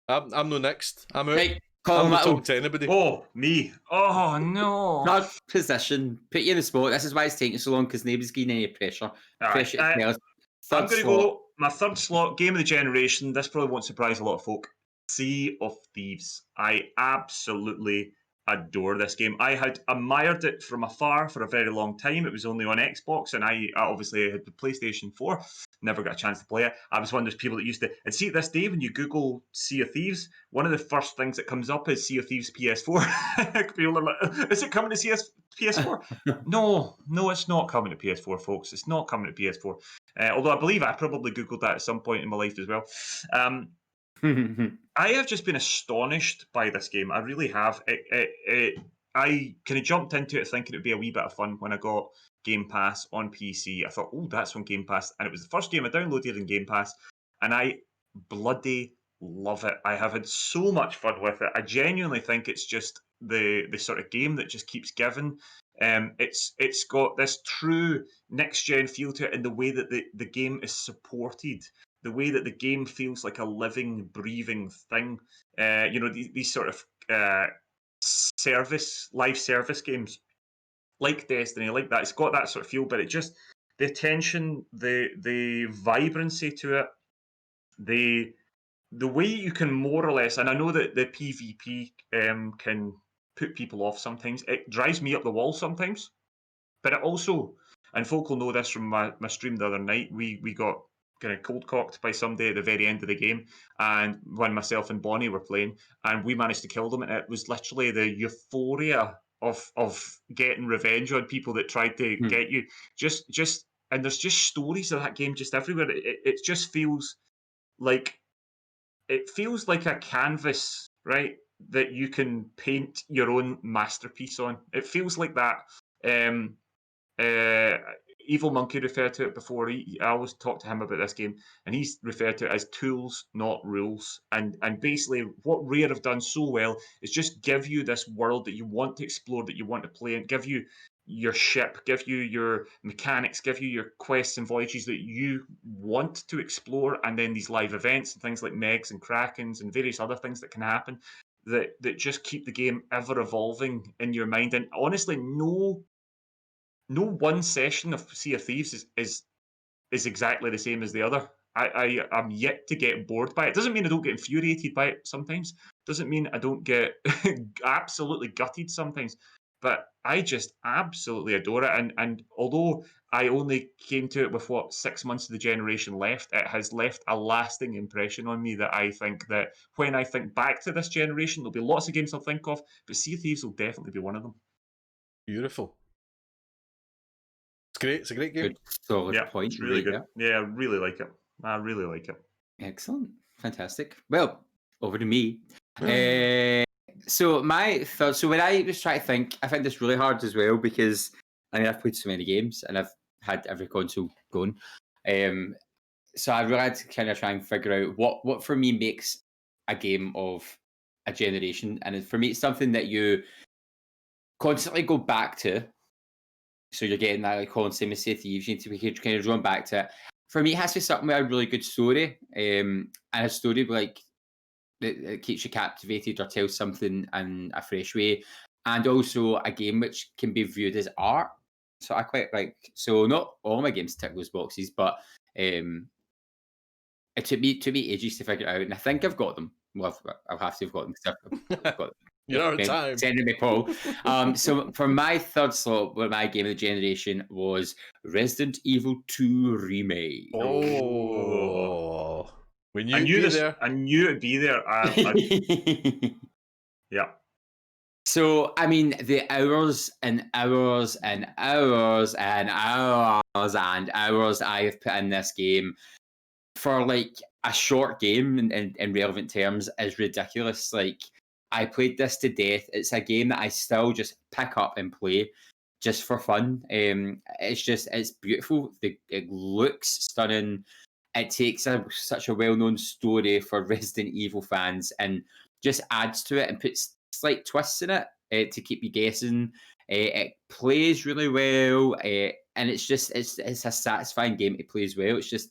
I'm no next. I'm out. Right, I'm not talking to anybody. Oh, me. Oh, no. Not position. Put you in the spot. This is why it's taking so long because nobody's getting any pressure. Right. I'm going to go my third slot, game of the generation. This probably won't surprise a lot of folk. Sea of Thieves. I absolutely adore this game. I had admired it from afar for a very long time. It was only on Xbox, and I obviously had the PlayStation 4. Never got a chance to play it. I was one of those people that used to... And see, this day, when you Google Sea of Thieves, one of the first things that comes up is Sea of Thieves PS4. People are like, is it coming to PS4? No, it's not coming to PS4, folks. It's not coming to PS4. Although I believe I probably Googled that at some point in my life as well. I have just been astonished by this game. I really have. I kind of jumped into it thinking it would be a wee bit of fun when I got Game Pass on PC. I thought, oh, that's on Game Pass. And it was the first game I downloaded in Game Pass. And I bloody love it. I have had so much fun with it. I genuinely think it's just the sort of game that just keeps giving. It's got this true next-gen feel to it in the way that the game is supported. The way that the game feels like a living, breathing thing. These sort of live service games like Destiny, like that. It's got that sort of feel, but it just the attention, the vibrancy to it, the way you can more or less, and I know that the PvP can put people off sometimes. It drives me up the wall sometimes, but it also, and folk will know this from my stream the other night, we got kind of cold cocked by somebody at the very end of the game, and when myself and Bonnie were playing, and we managed to kill them, and it was literally the euphoria of getting revenge on people that tried to get you. Just and there's just stories of that game just everywhere. It just feels like a canvas, right? That you can paint your own masterpiece on. It feels like that. Uh, Evil Monkey referred to it before. I always talk to him about this game, and he's referred to it as tools, not rules. And basically, what Rare have done so well is just give you this world that you want to explore, that you want to play, and give you your ship, give you your mechanics, give you your quests and voyages that you want to explore, and then these live events and things like Megs and Krakens and various other things that can happen that just keep the game ever evolving in your mind. And honestly, no one session of Sea of Thieves is exactly the same as the other. I'm yet to get bored by it. Doesn't mean I don't get infuriated by it sometimes. Doesn't mean I don't get absolutely gutted sometimes. But I just absolutely adore it. And although I only came to it with 6 months of the generation left, it has left a lasting impression on me that I think that when I think back to this generation, there'll be lots of games I'll think of, but Sea of Thieves will definitely be one of them. Beautiful. It's great. It's a great game. Good solid point. It's really good. Yeah, I really like it. I really like it. Excellent. Fantastic. Well, over to me. So my thoughts. So when I was trying to think, I find this really hard as well because I've played so many games and I've had every console going. So I really had to kind of try and figure out what for me makes a game of a generation, and for me it's something that you constantly go back to. So you're getting that like Colin Simmons Sea of Thieves, you need to be kind of drawn back to it. For me, it has to be something with a really good story, and a story like that keeps you captivated or tells something in a fresh way, and also a game which can be viewed as art. So I quite like. So not all my games tick those boxes, but it took me ages to figure it out, and I think I've got them. Well, I'll have to have got them. I've got them. You're out of time. Sending me, Paul. So for my third slot, my game of the generation was Resident Evil 2 Remake. Oh, we knew I knew it'd be this. there. I knew it'd be there. Yeah. So I mean, the hours and hours and hours and hours and hours I have put in this game for like a short game in relevant terms is ridiculous. Like, I played this to death. It's a game that I still just pick up and play just for fun. It's beautiful. It looks stunning. It takes such a well-known story for Resident Evil fans and just adds to it and puts slight twists in it to keep you guessing. It plays really well, and it's a satisfying game to play as well. It's just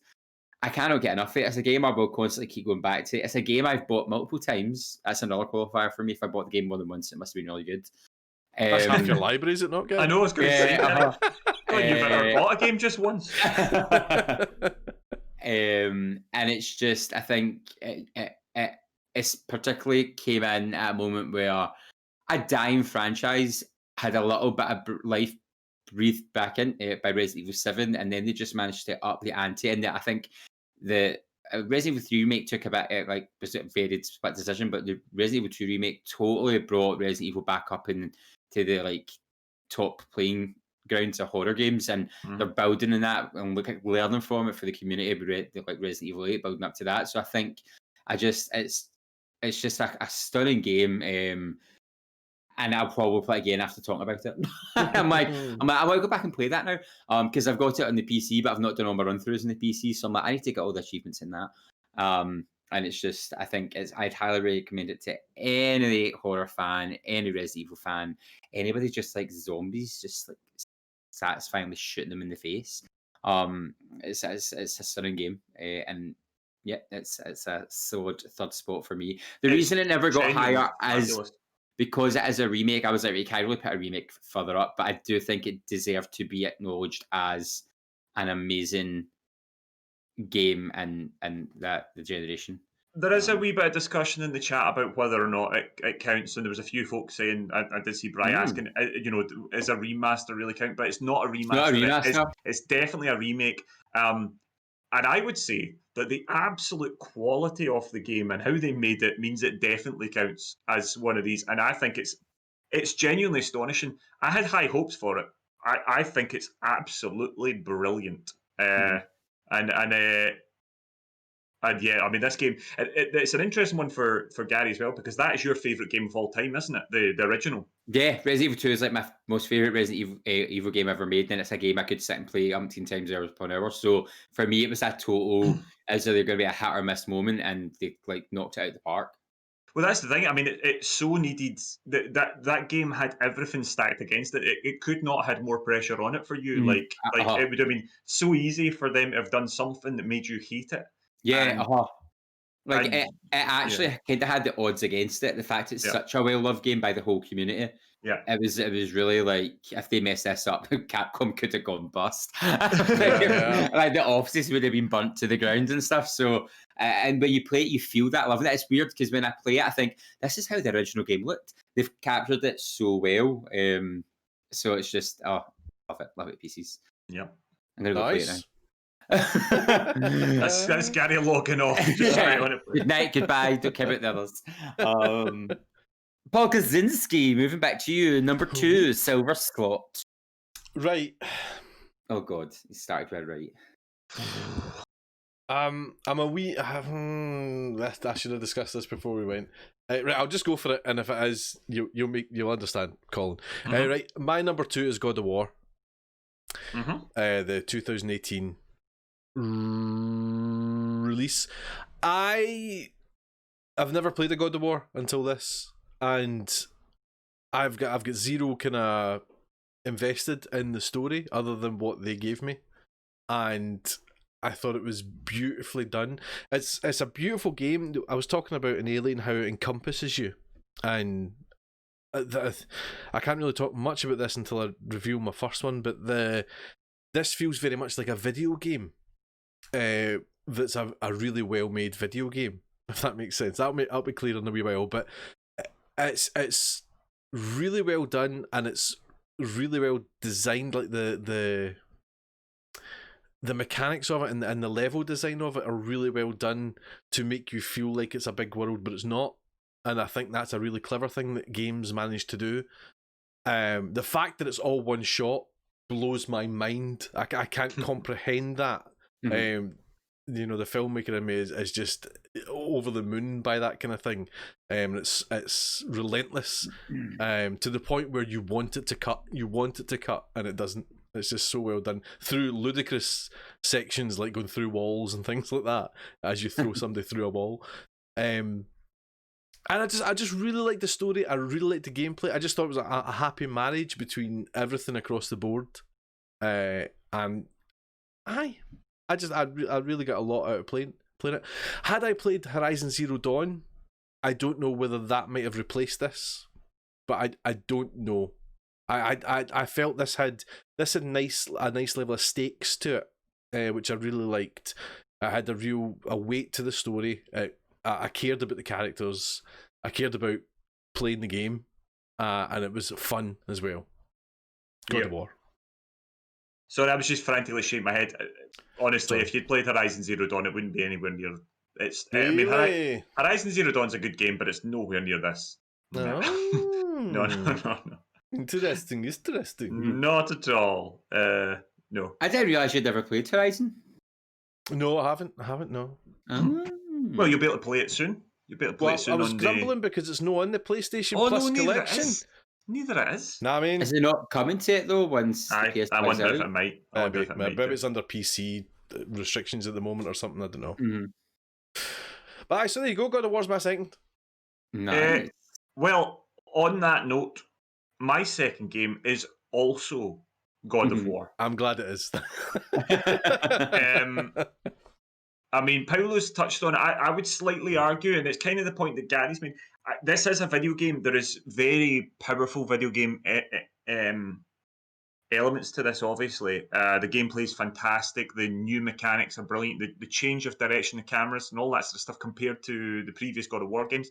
I cannot get enough of it. It's a game I will constantly keep going back to. It's a game I've bought multiple times. That's another qualifier for me. If I bought the game more than once, it must have been really good. That's half your library, is it not, guys? I know, I was going to say. You've ever bought a game just once. And it's just, I think it's particularly came in at a moment where a dying franchise had a little bit of life breathed back in by Resident Evil 7, and then they just managed to up the ante. And I think the Resident Evil 3 remake took a bit, was it a very split decision, but the Resident Evil 2 remake totally brought Resident Evil back up into the top playing grounds of horror games, and they're building in that and learning from it for the community, like Resident Evil 8, building up to that. So I think it's just a stunning game. And I'll probably play it again after talking about it. I'm like, I want to go back and play that now, because I've got it on the PC, but I've not done all my run-throughs on the PC. So I'm like, I need to get all the achievements in that. And it's just, I think I'd highly recommend it to any horror fan, any Resident Evil fan, anybody just like zombies, just like satisfyingly shooting them in the face. It's a stunning game, and yeah, it's a solid third spot for me. The reason it never got higher is because it is a remake, I was like, you can't really put a remake further up, but I do think it deserved to be acknowledged as an amazing game and the generation. There is a wee bit of discussion in the chat about whether or not it counts, and there was a few folks saying, I did see Brian asking, is a remaster really count? But it's not a remaster. Not a remaster. It's definitely a remake. And I would say that the absolute quality of the game and how they made it means it definitely counts as one of these. And I think it's genuinely astonishing. I had high hopes for it. I think it's absolutely brilliant. And yeah, I mean, this game, it's an interesting one for Gary as well, because that is your favourite game of all time, isn't it? The original. Yeah, Resident Evil 2 is like my most favourite Resident Evil game ever made, and it's a game I could sit and play umpteen times hours upon hours. So for me, it was a total, is there going to be a hit or miss moment, and they like knocked it out of the park. Well, that's the thing. I mean, it so needed that game had everything stacked against it. It could not have had more pressure on it for you. Like it would have been so easy for them to have done something that made you hate it. Yeah, Like it actually kind of had the odds against it. The fact it's such a well-loved game by the whole community. Yeah, it was really like, if they messed this up, Capcom could have gone bust. Like the offices would have been burnt to the ground and stuff. So, and when you play it, you feel that love. And it's weird because when I play it, I think this is how the original game looked. They've captured it so well. So it's just love it pieces. Yep. I'm gonna go play it now. That's Gary logging off. Good night, goodbye. Don't care about the others. Paul Kaczynski, moving back to you, number 2, Silver Slot. Right. Oh God, you started with right. I'm a wee. I should have discussed this before we went. Right, I'll just go for it, and if it is, you'll understand, Colin. Right, my number 2 is God of War. The 2018 release. I've never played a God of War until this, and I've got zero kind of invested in the story other than what they gave me, and I thought it was beautifully done. It's a beautiful game. I was talking about an Alien, how it encompasses you, and I can't really talk much about this until I review my first one, but this feels very much like a video game. That's a really well made video game, if that makes sense. I'll be clear in a wee while, but it's really well done, and it's really well designed. Like the mechanics of it and the level design of it are really well done to make you feel like it's a big world, but it's not. And I think that's a really clever thing that games manage to do. The fact that it's all one shot blows my mind. I can't comprehend that. The filmmaker in me is just over the moon by that kind of thing. It's relentless to the point where you want it to cut, and it doesn't. It's just so well done through ludicrous sections, like going through walls and things like that as you throw somebody through a wall. And I just really like the story. I really like the gameplay. I just thought it was a happy marriage between everything across the board. And I really got a lot out of playing it. Had I played Horizon Zero Dawn, I don't know whether that might have replaced this, but I don't know. I felt this had a nice level of stakes to it, which I really liked. I had a weight to the story. I cared about the characters. I cared about playing the game, and it was fun as well. God of War. Sorry, I was just frantically shaking my head. Honestly, if you'd played Horizon Zero Dawn, it wouldn't be anywhere near. I mean, Horizon Zero Dawn's a good game, but it's nowhere near this. No. No. Interesting. Not at all. No. I didn't realise you'd never played Horizon. No, I haven't. No. Well, you'll be able to play it soon. I was grumbling because it's not on the PlayStation Plus collection. Neither it is. Nah, I mean, is it not coming to it though? Once I wonder if it might. Maybe it's under PC restrictions at the moment or something. I don't know. But so there you go. God of War's my second. Nice. Well, on that note, my second game is also God of War. I'm glad it is. I mean, Paulo's touched on it. I would slightly argue, and it's kind of the point that Gary's made. this is a video game. There is very powerful video game elements to this, obviously. The gameplay is fantastic. The new mechanics are brilliant. The change of direction of cameras and all that sort of stuff compared to the previous God of War games.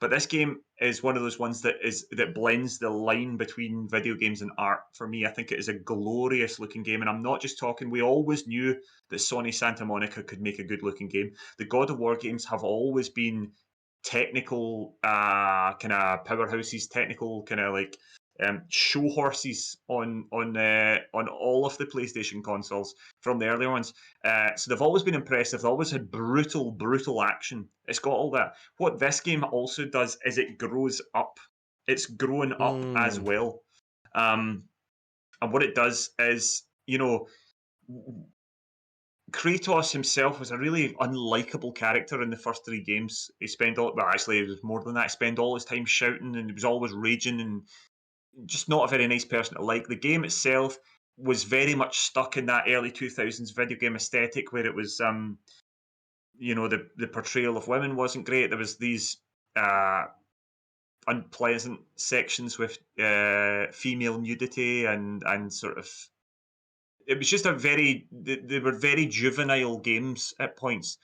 But this game is one of those ones that blends the line between video games and art. For me, I think it is a glorious looking game. And I'm not just talking, we always knew that Sony Santa Monica could make a good looking game. The God of War games have always been technical kind of powerhouses, technical kind of like show horses on all of the PlayStation consoles from the earlier ones. So they've always been impressive. They've always had brutal action. It's got all that. What this game also does is it grows up. It's growing up as well. And what it does is, Kratos himself was a really unlikable character in the first 3 games. He spent actually it was more than that. He spent all his time shouting and he was always raging and just not a very nice person to like. The game itself was very much stuck in that early 2000s video game aesthetic where it was, the portrayal of women wasn't great. There was these unpleasant sections with female nudity and sort of. It was just they were very juvenile games at points.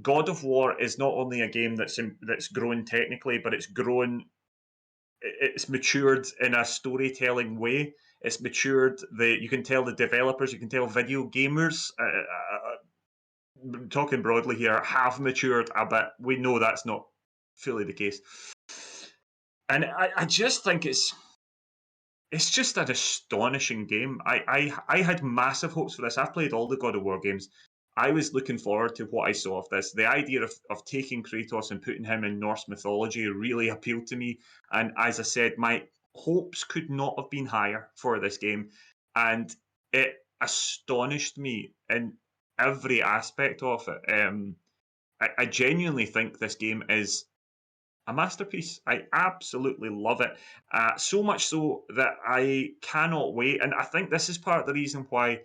God of War is not only a game that's grown technically, but it's matured in a storytelling way. It's matured. You can tell the developers, you can tell video gamers, talking broadly here, have matured a bit. We know that's not fully the case. And I just think it's just an astonishing game. I had massive hopes for this. I've played all the God of War games. I was looking forward to what I saw of this. The idea of taking Kratos and putting him in Norse mythology really appealed to me. And as I said, my hopes could not have been higher for this game. And it astonished me in every aspect of it. I genuinely think this game is a masterpiece. I absolutely love it. So much so that I cannot wait. And I think this is part of the reason why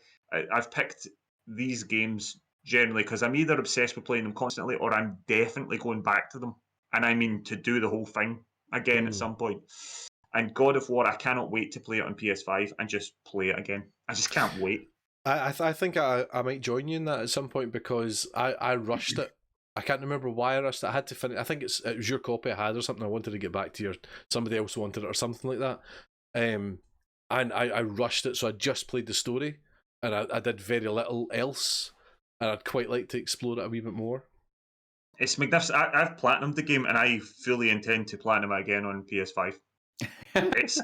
I've picked these games generally, because I'm either obsessed with playing them constantly or I'm definitely going back to them. And I mean to do the whole thing again at some point. And God of War, I cannot wait to play it on PS5 and just play it again. I just can't wait. I think I might join you in that at some point because I rushed it. I can't remember why I rushed it. I had to finish. I think it was your copy I had or something. I wanted to get back to you, or somebody else wanted it or something like that. And I rushed it, so I just played the story, and I did very little else, and I'd quite like to explore it a wee bit more. It's magnificent. I've platinumed the game, and I fully intend to platinum it again on PS5. It's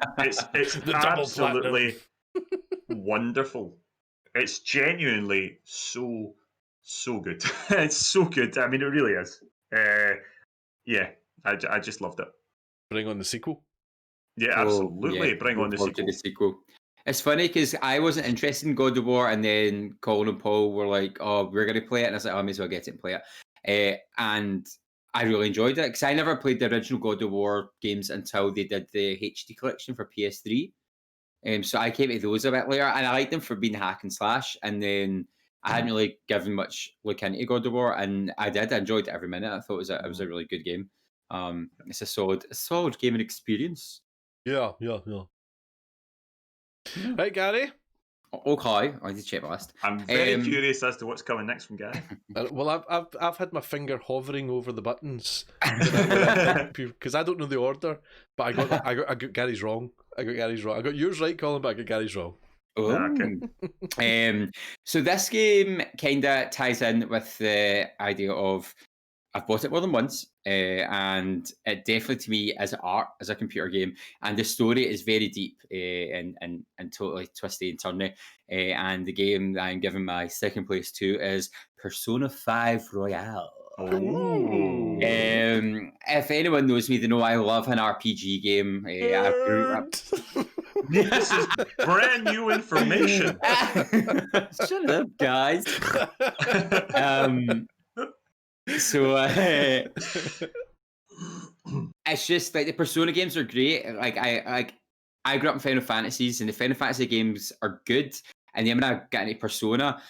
absolutely wonderful. It's genuinely so good. It's so good. I mean, it really is. Yeah, I just loved it. Bring on the sequel. Yeah, absolutely. Bring on the sequel. It's funny because I wasn't interested in God of War, and then Colin and Paul were like, "Oh, we're going to play it," and I was like, "Oh, I may as well get it and play it." And I really enjoyed it because I never played the original God of War games until they did the HD collection for PS3. So I came to those a bit later, and I liked them for being hack and slash. And then I hadn't really given much look into God of War, and I did. I enjoyed it every minute. I thought it was a really good game. It's a solid gaming experience. Yeah. Right, Gary. Okay, I need to check my list. I'm very curious as to what's coming next from Gary. Well, I've had my finger hovering over the buttons because I don't know the order, but I got Gary's wrong. I got yours right, Colin, but I got Gary's wrong. Oh. Okay. So this game kind of ties in with the idea of I've bought it more than once, and it definitely to me is art as a computer game, and the story is very deep and totally twisty and turny. And the game that I'm giving my second place to is Persona 5 Royale. Ooh. If anyone knows me, they know I love an RPG game. This is brand new information. Shut up, guys. So it's just like the Persona games are great. I grew up in Final Fantasies, and the Final Fantasy games are good. And then when I got into Persona,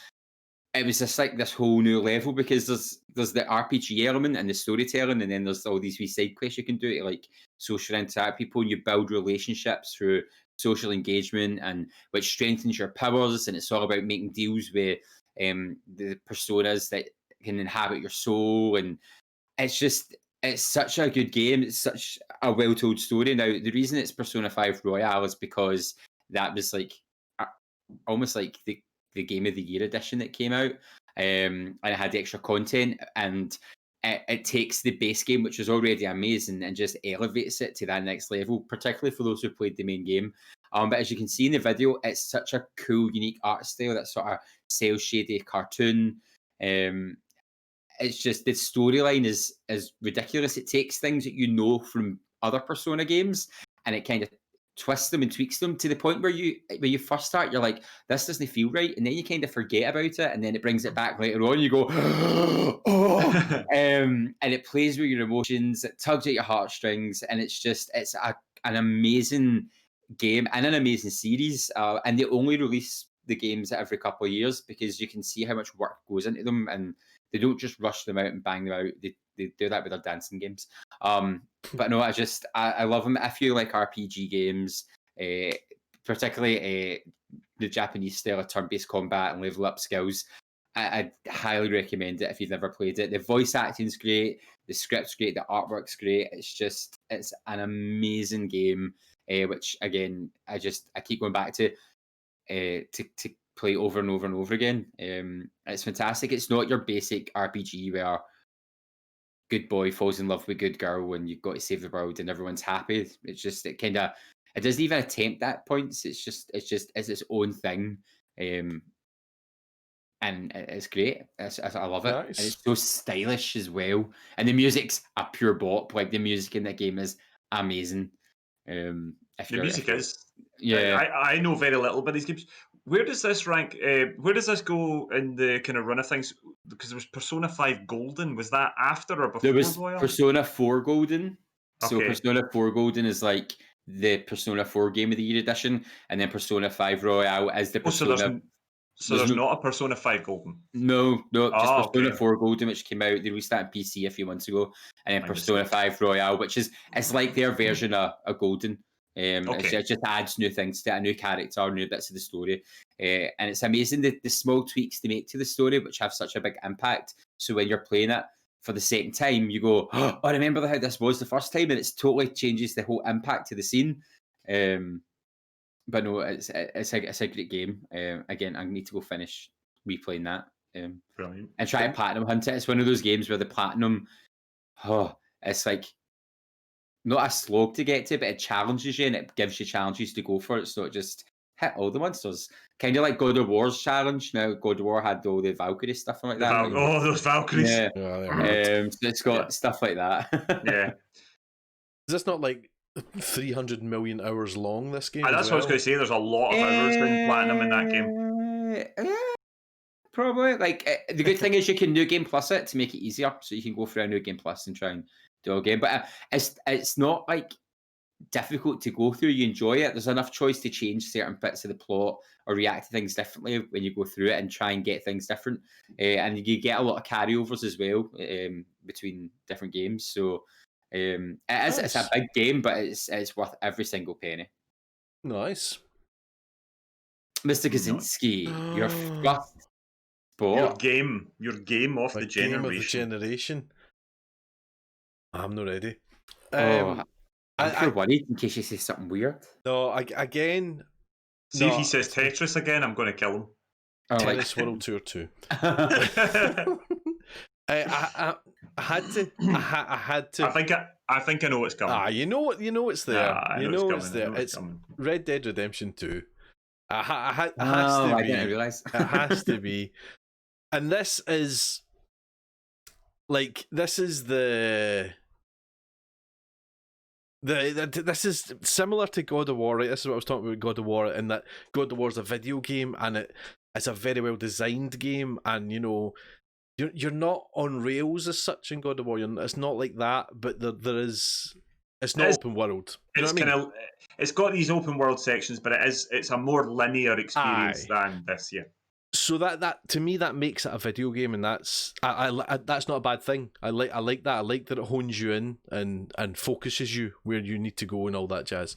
it was just like this whole new level, because there's the RPG element and the storytelling, and then there's all these wee side quests you can do to like social interact with people, and you build relationships through social engagement, and which strengthens your powers. And it's all about making deals with the personas that can inhabit your soul. And it's such a good game. It's such a well told story. Now, the reason it's Persona 5 Royale is because that was like almost like the Game of the Year edition that came out, and it had extra content, and it takes the base game, which is already amazing, and just elevates it to that next level, particularly for those who played the main game. But as you can see in the video, it's such a cool, unique art style, that sort of cel shaded cartoon. It's just the storyline is ridiculous. It takes things that you know from other Persona games, and it kind of twists them and tweaks them to the point where when you first start, you're like, this doesn't feel right, and then you kind of forget about it, and then it brings it back later on. You go, oh, and it plays with your emotions. It tugs at your heartstrings, and it's an amazing game and an amazing series. And they only release the games every couple of years, because you can see how much work goes into them, and they don't just rush them out and bang them out. They do that with their dancing games. But no, I love them. If you like RPG games, particularly the Japanese style of turn-based combat and level up skills, I'd highly recommend it if you've never played it. The voice acting's great, the script's great, the artwork's great. It's an amazing game, which again I keep going back to play over and over and over again. It's fantastic. It's not your basic RPG where good boy falls in love with good girl and you've got to save the world and everyone's happy. It doesn't even attempt that points. It's its own thing. And it's great. I love it. Nice. And it's so stylish as well. And the music's a pure bop. Like, the music in that game is amazing. The music is. Yeah. I know very little about these games. Where does this rank? Where does this go in the kind of run of things? Because there was Persona 5 Golden. Was that after or before There was Royal? Persona 4 Golden. So Okay. Persona 4 Golden is like the Persona 4 Game of the Year edition, and then Persona 5 Royale is the Persona. There's not a Persona 5 Golden. No, just Persona Okay. 4 Golden, which came out. They released that on PC a few months ago, and then My Persona mistake. 5 Royale, which it's like their version of a Golden. Okay. It just adds new things to it, a new character, new bits of the story, and it's amazing the small tweaks they make to the story, which have such a big impact. So when you're playing it for the second time, you go, "Oh, I remember how this was the first time," and it totally changes the whole impact to the scene. But no, it's a great game. Again, I need to go finish replaying that. Brilliant. And try to platinum hunt it. It's one of those games where the platinum, it's like not a slog to get to, but it challenges you and it gives you challenges to go for it. So it just hit all the monsters. Kind of like God of War's challenge. Now, God of War had all the Valkyrie stuff and like that. Those Valkyries. Yeah. Yeah, So it's got stuff like that. Yeah. Is this not like 300 million hours long, this game? That's what I was going to say. There's a lot of hours in platinum in that game. Probably. Like, the good thing is you can New Game Plus it to make it easier, so you can go through a New Game Plus and try and do a game. But it's not like difficult to go through. You enjoy it. There's enough choice to change certain bits of the plot or react to things differently when you go through it and try and get things different. And you get a lot of carryovers as well between different games. So it's a big game, but it's worth every single penny. Nice. Mr. Kaczynski, your first sport. Your game of the generation. Game of the generation. I'm not ready. I'm worried in case you say something weird. No, again. See if he says Tetris again, I'm going to kill him. Tennis World Tour 2. I had to. I think I know what's coming. You know it's there. I know it's there. It's Red Dead Redemption 2. It has to I be. didn't realise. It has to be. And this is this is similar to God of War, right? This is what I was talking about, God of War, in that God of War is a video game and it's a very well designed game, and you're not on rails as such in God of War. It's not like that, but there is. It's not open world. It's got these open world sections, but it's a more linear experience than this. Yeah. So that to me that makes it a video game, and that's that's not a bad thing. I like that. I like that it hones you in and focuses you where you need to go and all that jazz.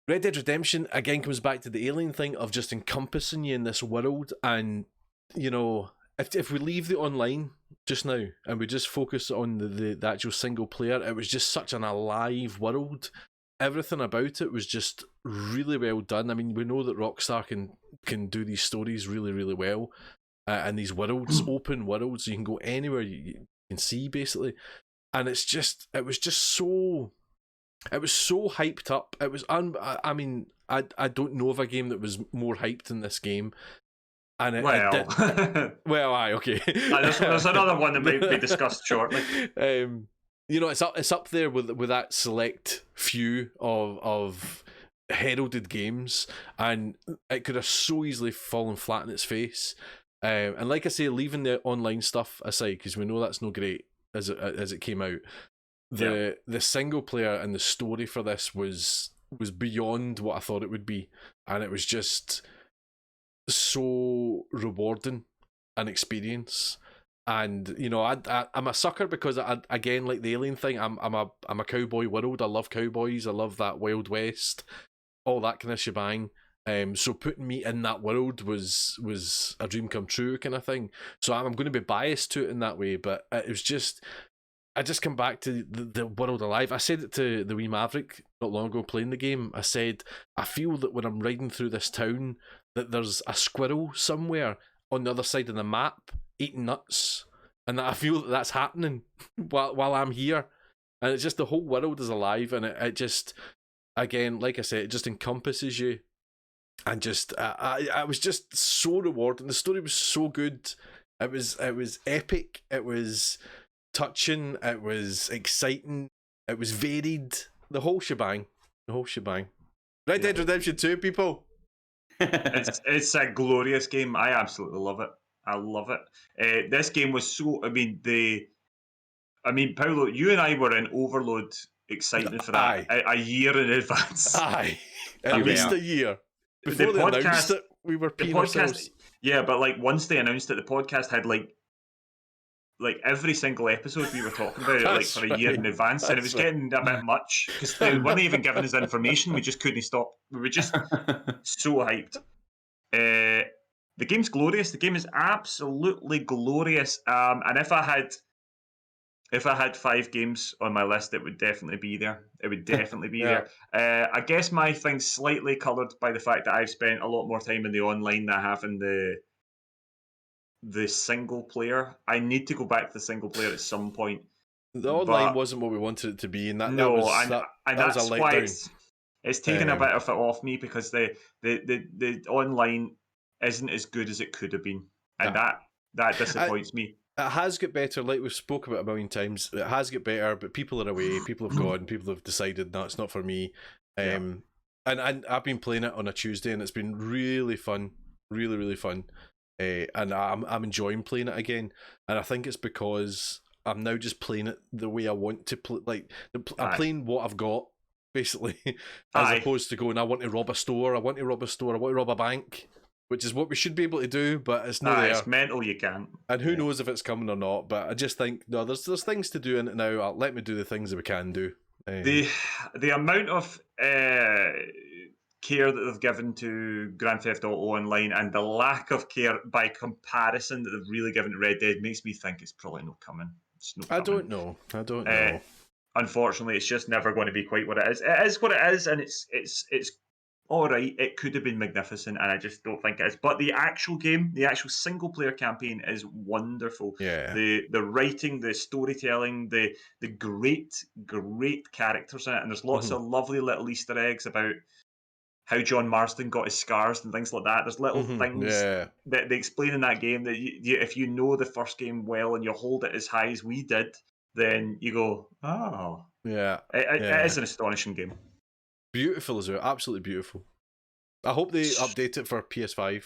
Red Dead Redemption again comes back to the alien thing of just encompassing you in this world, and you know, if we leave the online just now and we just focus on the actual single player, it was just such an alive world. Everything about it was just really well done. I mean, we know that Rockstar can do these stories really, really well, and these worlds, open worlds, you can go anywhere you can see basically, and it was just so hyped up. It was I mean, I don't know of a game that was more hyped than this game. And aye, okay. There's another one that might be discussed shortly. You know, it's up there with that select few of heralded games, and it could have so easily fallen flat in its face. And like I say, leaving the online stuff aside, because we know that's no great as it came out. The single player and the story for this was beyond what I thought it would be, and it was just so rewarding an experience. And you know, I'm a sucker because again, like the alien thing, I'm a cowboy world. I love cowboys. I love that Wild West, all that kind of shebang. So putting me in that world was a dream come true kind of thing. So I'm going to be biased to it in that way, but it was just, I just come back to the world alive. I said it to the wee Maverick not long ago playing the game. I said, I feel that when I'm riding through this town, that there's a squirrel somewhere on the other side of the map eating nuts, and that I feel that that's happening while I'm here, and it's just the whole world is alive, and it just, again, like I said, it just encompasses you, and just I was just so rewarding. The story was so good. It was epic. It was touching. It was exciting. It was varied. The whole shebang. Red Dead Redemption 2, people. It's a glorious game. I absolutely love it. I love it. This game was so. I mean, Paolo, you and I were in overload excitement for that a year in advance. Aye, at least a year before they announced it. We were peeing ourselves. Yeah, but like once they announced it, the podcast had like every single episode we were talking about it like for a year in advance, and it was getting a bit much because they weren't even giving us information. We just couldn't stop. We were just so hyped. The game's glorious. The game is absolutely glorious. And if I had 5 games on my list, it would definitely be there. It would definitely be there. I guess my thing's slightly coloured by the fact that I've spent a lot more time in the online than I have in the single player. I need to go back to the single player at some point. The online wasn't what we wanted it to be, and that was a letdown. It's taken a bit of it off me because the online isn't as good as it could have been, and that disappoints me. It has got better, like we've spoke about a million times. It has got better, but people are away, people have gone, people have decided, no, it's not for me. And I've been playing it on a Tuesday, and it's been really fun, really, really fun. And I'm enjoying playing it again, and I think it's because I'm now just playing it the way I want to play. Like I'm playing what I've got, basically, as opposed to going, I want to rob a store, I want to rob a bank, which is what we should be able to do, but it's not there. It's mental, you can't. And who knows if it's coming or not, but I just think, no, there's things to do in it now. Let me do the things that we can do. The amount of care that they've given to Grand Theft Auto Online and the lack of care by comparison that they've really given to Red Dead makes me think it's probably not coming. I don't know. Unfortunately, it's just never going to be quite what it is. It is what it is, and it's all right. It could have been magnificent, and I just don't think it is. But the actual game, the actual single player campaign, is wonderful. Yeah. The writing, the storytelling, the great characters in it, and there's lots of lovely little Easter eggs about how John Marston got his scars and things like that. There's little things that they explain in that game that if you know the first game well and you hold it as high as we did, then you go, oh. Yeah. It is an astonishing game. Beautiful as well. Absolutely beautiful. I hope they update it for PS5.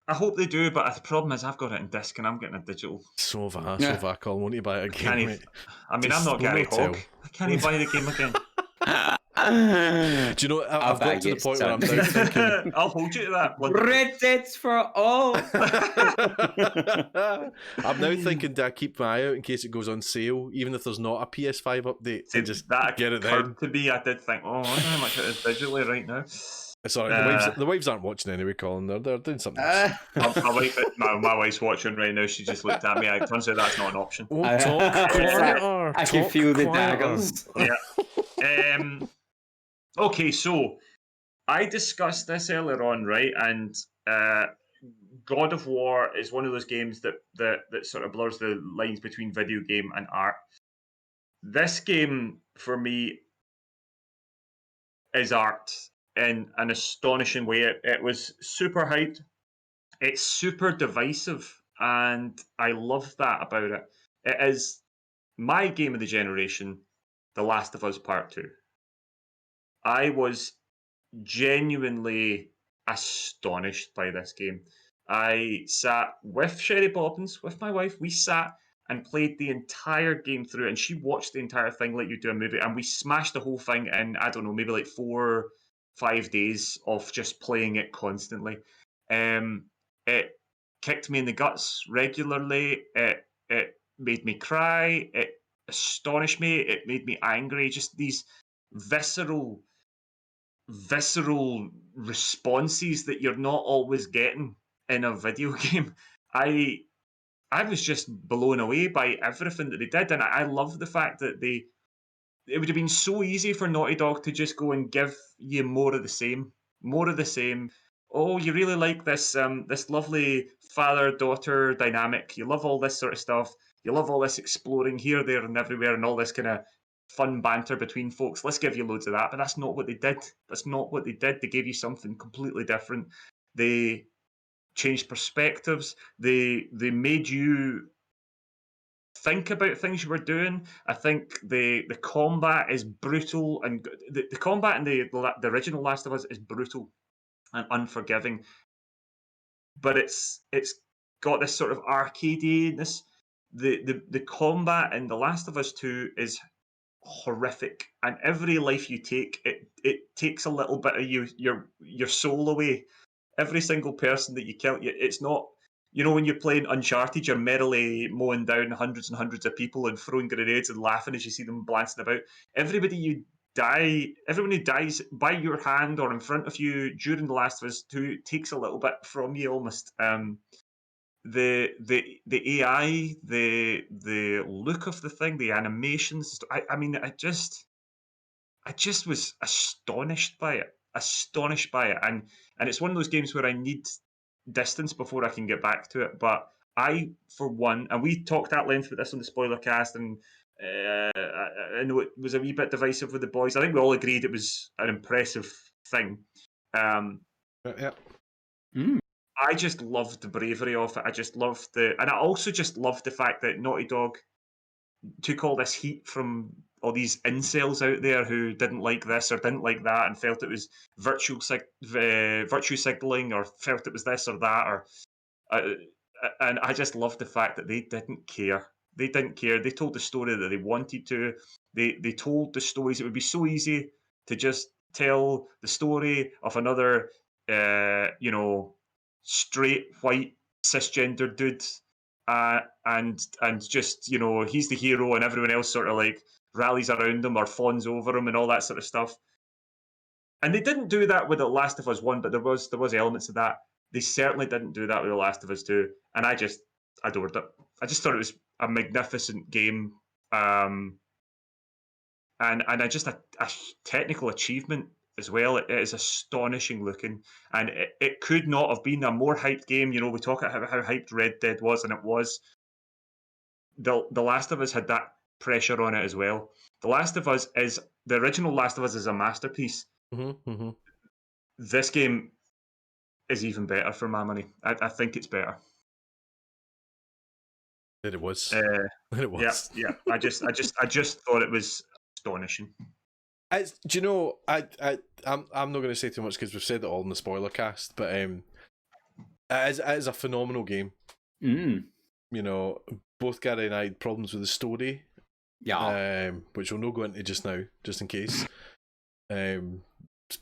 I hope they do, but the problem is I've got it in disc and I'm getting a digital. So have I, Colin. Won't you buy it again, mate? I'm not Gary Hogg. I can't buy the game again. Do you know, I'll I've got to the bag point it, where I'm son. now thinking... I'll hold you to that. bloody- Red Dead's for all. I'm now thinking, do I keep my eye out in case it goes on sale, even if there's not a PS5 update, See, and just that get it then? occurred to me. I did think, oh, I wonder how much it is digitally right now. Sorry, the wives aren't watching anyway, Colin. They're doing something else. My wife's watching right now. She just looked at me. It turns out that's not an option. Won't talk quieter. I can talk feel the quieter. daggers. Yeah. Okay, so I discussed this earlier on, right? And God of War is one of those games that sort of blurs the lines between video game and art. This game, for me, is art in an astonishing way. It was super hyped. It's super divisive, and I love that about it. It is my game of the generation, The Last of Us Part 2. I was genuinely astonished by this game. I sat with Sherry Bobbins, with my wife. We sat and played the entire game through, and she watched the entire thing like you do a movie, and we smashed the whole thing in, I don't know, maybe like 4-5 days of just playing it constantly. It kicked me in the guts regularly. It made me cry. It astonished me. It made me angry. Just these visceral responses that you're not always getting in a video game. I was just blown away by everything that they did, and I love the fact that it would have been so easy for Naughty Dog to just go and give you more of the same. Oh, you really like this this lovely father-daughter dynamic. You love all this sort of stuff. You love all this exploring here, there, and everywhere, and all this kind of fun banter between folks. Let's give you loads of that. But that's not what they did. They gave you something completely different. They changed perspectives. They made you think about things you were doing. I think the combat is brutal, and the combat in the original Last of Us is brutal and unforgiving. But it's got this sort of arcadiness. The combat in The Last of Us 2 is horrific, and every life you take, it takes a little bit of your soul away. Every single person that you kill, it's not, when you're playing Uncharted, you're merrily mowing down hundreds and hundreds of people and throwing grenades and laughing as you see them glancing about. Everyone who dies by your hand or in front of you during The Last of Us 2 takes a little bit from you almost. The AI, the look of the thing, the animations. I mean, I just was astonished by it, and it's one of those games where I need distance before I can get back to it. But I, for one, and we talked at length about this on the spoiler cast, and I know it was a wee bit divisive with the boys. I think we all agreed it was an impressive thing. Yeah. I just loved the bravery of it. I just loved and I also just loved the fact that Naughty Dog took all this heat from all these incels out there who didn't like this or didn't like that and felt it was virtue signaling or felt it was this or that, or and I just loved the fact that they didn't care. They didn't care. They told the story that they wanted to. They told the stories. It would be so easy to just tell the story of another, straight white cisgender dude, and just he's the hero and everyone else sort of like rallies around him or fawns over him and all that sort of stuff. And they didn't do that with The Last of Us 1, but there was elements of that. They certainly didn't do that with The Last of Us 2, and I just adored it. I just thought it was a magnificent game, and just a technical achievement as well. It is astonishing looking, and it could not have been a more hyped game. We talk about how hyped Red Dead was, and it was. The Last of Us had that pressure on it as well. The original Last of Us is a masterpiece. Mm-hmm. This game is even better for my money. I think it's better. It was. It was. Yeah. I just thought it was astonishing. Do you know? I'm not going to say too much because we've said it all in the spoiler cast, but it is a phenomenal game. Both Gary and I had problems with the story. Yeah. Which we'll not go into just now, just in case.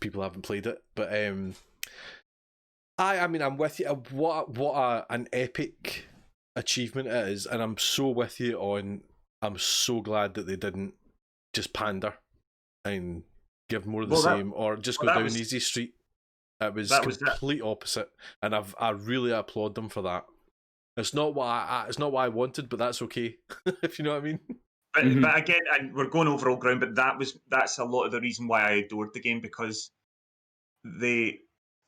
People haven't played it, but I mean, I'm with you. An epic achievement it is, and I'm so with you on. I'm so glad that they didn't just pander and give more of the same, or just go down easy street. It was complete opposite, and I really applaud them for that. It's not what I wanted, but that's okay. If you know what I mean. But again, and we're going over all ground, but that's a lot of the reason why I adored the game, because they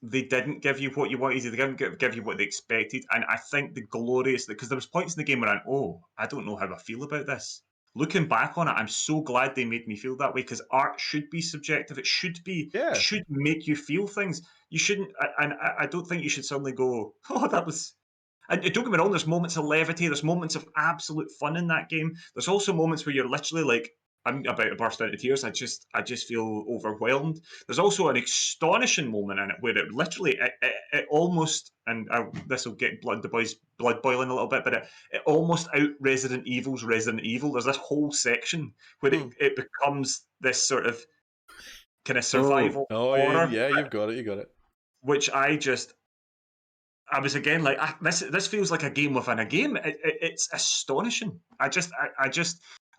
didn't give you what you wanted, they didn't give you what they expected. And I think the glorious, because there was points in the game where I don't know how I feel about this. Looking back on it, I'm so glad they made me feel that way, because art should be subjective. It should make you feel things. You shouldn't, and I don't think you should suddenly go, oh, that was. And don't get me wrong, there's moments of levity, there's moments of absolute fun in that game. There's also moments where you're literally like, I'm about to burst into tears. I just feel overwhelmed. There's also an astonishing moment in it where it literally, it almost, and this will get the boys' blood boiling a little bit, but it almost out Resident Evil's Resident Evil. There's this whole section where it becomes this sort of kind of survival horror. Yeah, you've got it. Which I was again like, this feels like a game within a game. It's astonishing.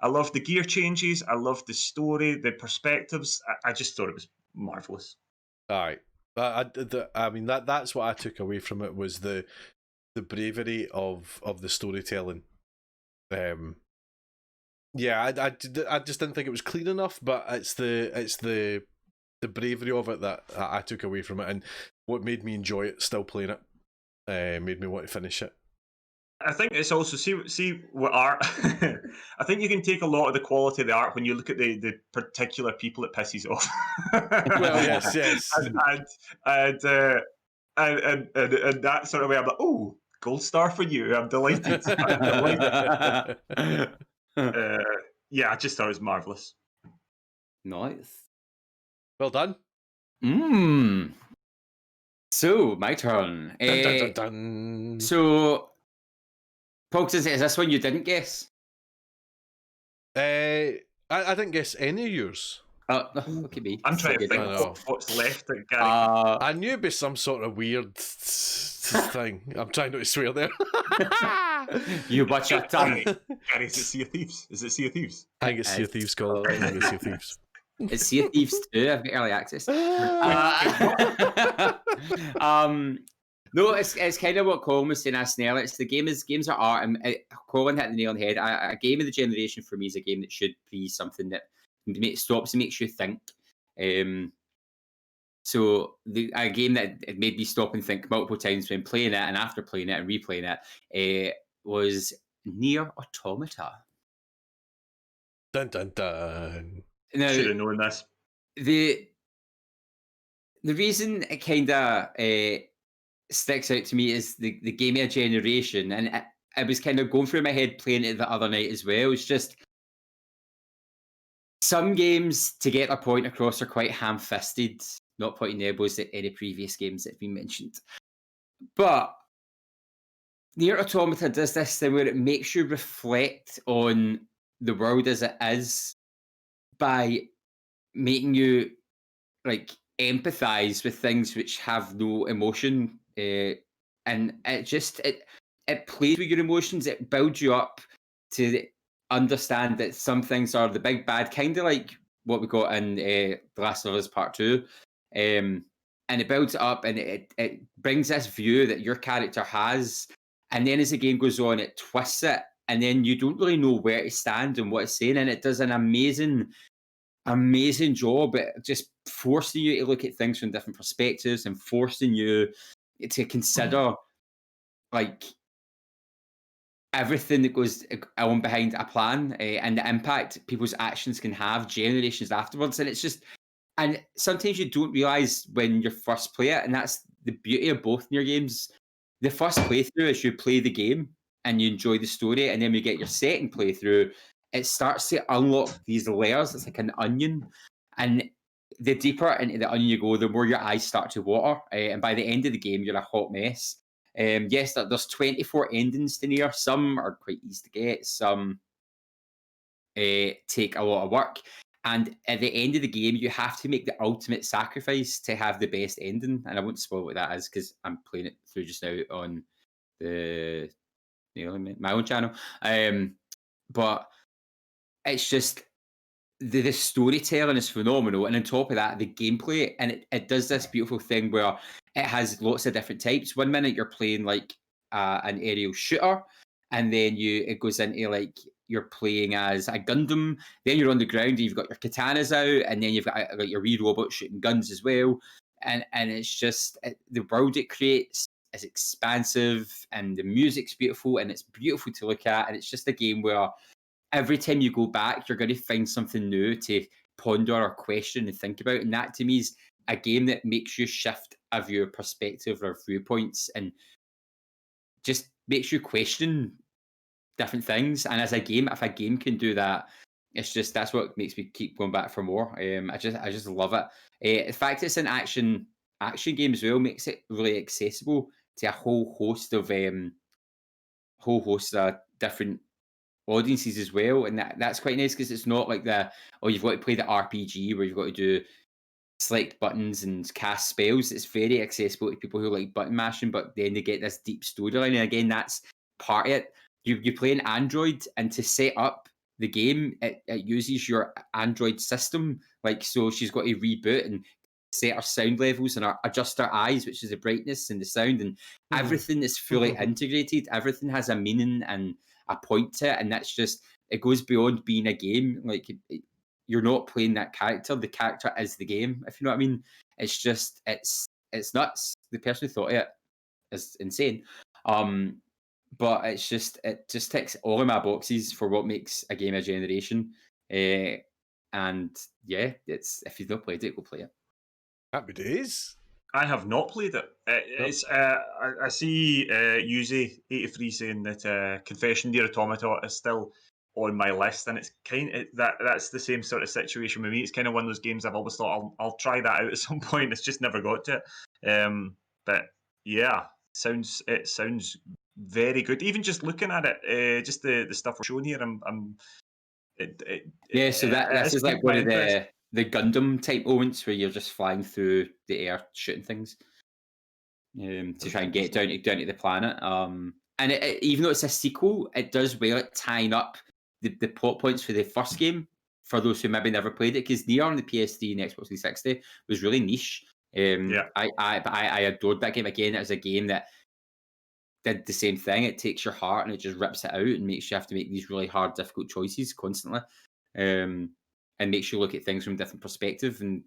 I love the gear changes. I love the story, the perspectives. I just thought it was marvelous. All right, I mean that's what I took away from it, was the bravery of the storytelling. Yeah, I just didn't think it was clean enough, but it's the bravery of it that I took away from it, and what made me enjoy it, still playing it. Made me want to finish it. I think it's also see what art. I think you can take a lot of the quality of the art when you look at the particular people it pisses off. Well, yes, and that sort of way, I'm like, oh, gold star for you. I'm delighted. Yeah, I just thought it was marvelous. Nice. Well done. So, my turn. Dun, dun, dun, dun. So, Pogs, is this one you didn't guess? I didn't guess any of yours. Look at me. I'm trying to think what's left at Gary. I knew it'd be some sort of weird thing. I'm trying not to swear there. You watch your tongue. Gary, is it Sea of Thieves? Is it Sea of Thieves? I think it's Sea of Thieves, Colin. I think it's Sea of Thieves. It's Sea of Thieves 2. I've got early access. No, it's kind of what Colin was saying earlier. It's games are art, and Colin hit the nail on the head. A game of the generation for me is a game that should be something that stops and makes you think. So a game that it made me stop and think multiple times when playing it, and after playing it and replaying it, was Nier Automata. Dun dun dun. Now, should have known this. The reason it kind of sticks out to me is the game of a generation, and I was kind of going through my head playing it the other night as well. It's just some games, to get a point across, are quite ham-fisted, not pointing elbows at any previous games that have been mentioned. But Nier Automata does this thing where it makes you reflect on the world as it is by making you like empathize with things which have no emotion, and it plays with your emotions. It builds you up to understand that some things are the big bad, kind of like what we got in The Last of Us Part 2, and it builds it up, and it brings this view that your character has, and then as the game goes on, it twists it, and then you don't really know where to stand and what it's saying, and it does an amazing job at just forcing you to look at things from different perspectives and forcing you to consider like everything that goes on behind a plan, and the impact people's actions can have generations afterwards. And it's just, and sometimes you don't realize when you first play it, and that's the beauty of both Nier games. The first playthrough is you play the game and you enjoy the story, and then you get your second playthrough, it starts to unlock these layers. It's like an onion, and the deeper into the onion you go, the more your eyes start to water, and by the end of the game, you're a hot mess. Yes, there's 24 endings to Nier. Some are quite easy to get. Some take a lot of work. And at the end of the game, you have to make the ultimate sacrifice to have the best ending. And I won't spoil what that is because I'm playing it through just now on the my own channel. But it's just the storytelling is phenomenal, and on top of that, the gameplay, and it does this beautiful thing where it has lots of different types. One minute you're playing like an aerial shooter, and then it goes into like you're playing as a Gundam. Then you're on the ground, and you've got your katanas out, and then you've got like your wee robot shooting guns as well. And it's just the world it creates is expansive, and the music's beautiful, and it's beautiful to look at, and it's just a game where every time you go back, you're going to find something new to ponder or question and think about. And that to me is a game that makes you shift of your perspective or viewpoints and just makes you question different things. And as a game, if a game can do that, it's just that's what makes me keep going back for more. I just love it. The fact it's an action game as well makes it really accessible to a whole host of different audiences as well, and that's quite nice because it's not like you've got to play the RPG where you've got to do select buttons and cast spells. It's very accessible to people who like button mashing, but then they get this deep storyline. And again, that's part of it. You play an Android, and to set up the game, it uses your Android system. Like, so she's got to reboot and set her sound levels and adjust her eyes, which is the brightness and the sound, and everything is fully integrated. Everything has a meaning and a point to it, and that's just, it goes beyond being a game. Like, you're not playing that character, the character is the game, if you know what I mean. It's just, it's nuts. The person who thought of it is insane. But it just ticks all of my boxes for what makes a game a generation. And yeah, it's, if you've not played it, go play it. Happy days. I have not played it. It's I see Yuzi83 saying that Confession Dear Automata is still on my list, and it's that's the same sort of situation with me. It's kind of one of those games I've always thought I'll try that out at some point. It's just never got to it. But yeah, it sounds very good. Even just looking at it, just the stuff we're showing here, so this is like one of the Gundam type moments where you're just flying through the air shooting things to try and get down to the planet. And even though it's a sequel, it does well at tying up the plot points for the first game for those who maybe never played it, because Nier on the PS3 and Xbox 360 was really niche. I adored that game. Again, it was a game that did the same thing. It takes your heart and it just rips it out and makes you have to make these really hard, difficult choices constantly, and makes you look at things from a different perspective. And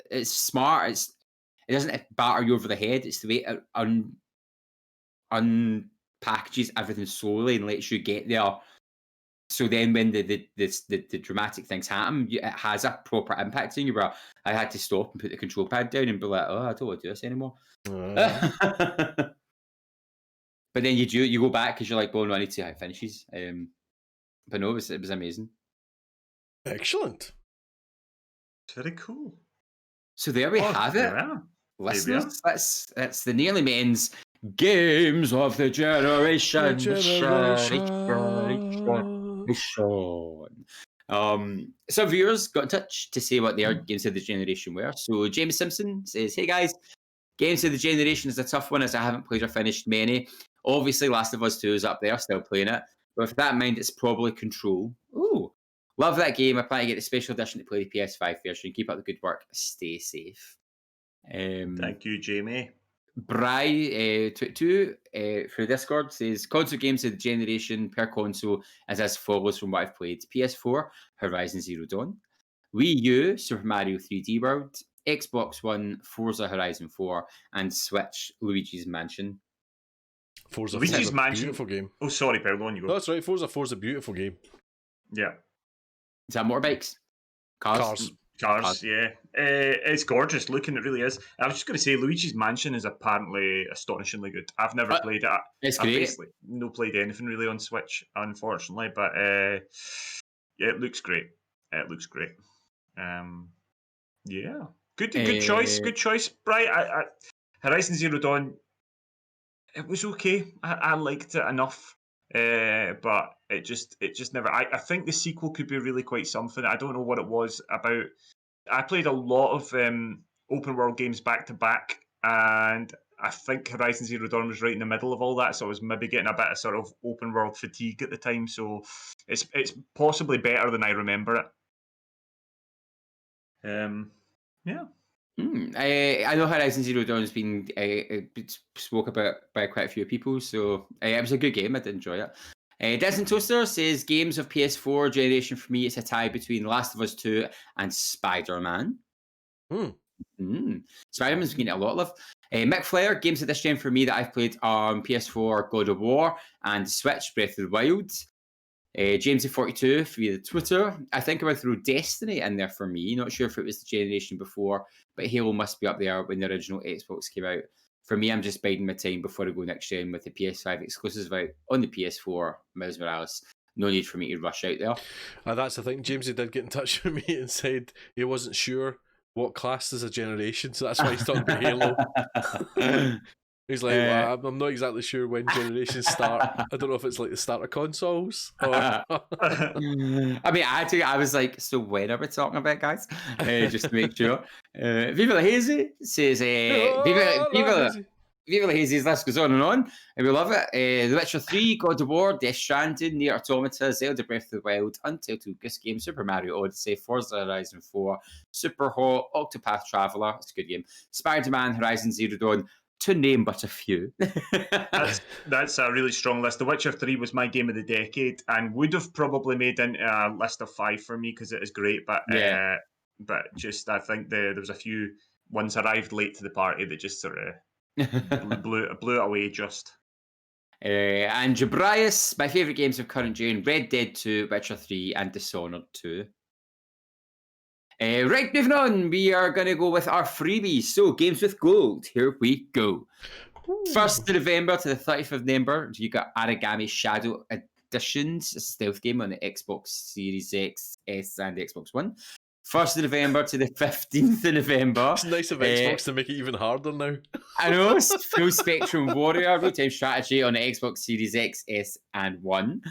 it's smart. It doesn't batter you over the head. It's the way it unpackages everything slowly and lets you get there. So then when the dramatic things happen, it has a proper impact on you, where I had to stop and put the control pad down and be like, oh, I don't want to do this anymore. But then you go back because you're like, well, no, I need to see how it finishes. But no, it was amazing. Excellent. Very cool. So there we have it. Yeah. Listeners, that's the Nearly Men's Games of the Generation. Some viewers got in touch to say what their Games of the Generation were. So James Simpson says, hey guys, Games of the Generation is a tough one as I haven't played or finished many. Obviously, Last of Us 2 is up there, still playing it. But with that in mind, it's probably Control. Ooh, love that game. I plan to get the special edition to play the PS5 version. Keep up the good work. Stay safe. Thank you, Jamie. Bry through Discord says console games of the generation per console is as follows from what I've played: PS4, Horizon Zero Dawn; Wii U, Super Mario 3D World; Xbox One, Forza Horizon 4; and Switch, Luigi's Mansion. Luigi's Mansion, beautiful game. Oh, sorry, Paolo, on you go. No, that's right. Forza, beautiful game. Yeah. Is that motorbikes? Cars, yeah. It's gorgeous looking, it really is. I was just going to say, Luigi's Mansion is apparently astonishingly good. I've never played it. It's I've great. basically no played anything really on Switch, unfortunately, but yeah, it looks great. Yeah. Good choice, Bright. Horizon Zero Dawn, it was okay. I liked it enough, but it just never. I think the sequel could be really quite something. I don't know what it was about. I played a lot of open world games back to back, and I think Horizon Zero Dawn was right in the middle of all that, so I was maybe getting a bit of sort of open world fatigue at the time. So it's possibly better than I remember it. Yeah. I know Horizon Zero Dawn has been spoke about by quite a few people, so it was a good game. I did enjoy it. Desmond Toaster says games of PS4 generation for me, it's a tie between Last of Us 2 and Spider-Man. Spider-Man's been getting a lot of love. Mick Flair, games of this gen for me that I've played on PS4, God of War, and Switch, Breath of the Wild. Jamesy42 via the Twitter. I think I went through Destiny in there for me. Not sure if it was the generation before, but Halo must be up there when the original Xbox came out. For me, I'm just biding my time before I go next gen with the PS5 exclusives out on the PS4, Miles Morales. No need for me to rush out there. That's the thing. Jamesy did get in touch with me and said he wasn't sure what classed as a generation, so that's why he's talking about Halo. He's like, well, I'm not exactly sure when generations start. I don't know if it's like the start of consoles. Or... I mean, I was like, so when are we talking about, guys? Just to make sure. Viva la Hazy says, Viva la Hazy's list goes on, and we love it. The Witcher 3, God of War, Death Stranding, Nier Automata, Zelda Breath of the Wild, Untitled Goose Game, Super Mario Odyssey, Forza Horizon 4, Super Hot, Octopath Traveler, it's a good game, Spider-Man, Horizon Zero Dawn, to name but a few. That's a really strong list. The Witcher 3 was my game of the decade and would have probably made into a list of 5 for me because it is great, but just I think there was a few ones arrived late to the party that just sort of blew it away just. And Jabrias, my favourite games of current gen, Red Dead 2, Witcher 3 and Dishonored 2. Right, moving on, we are going to go with our freebies. So, games with gold, here we go. 1st of November to the 30th of November, you got Origami Shadow Editions, a stealth game on the Xbox Series X, S, and Xbox One. 1st of November to the 15th of November. It's nice of Xbox to make it even harder now. I know, Full Spectrum Warrior real-time strategy on the Xbox Series X, S, and One.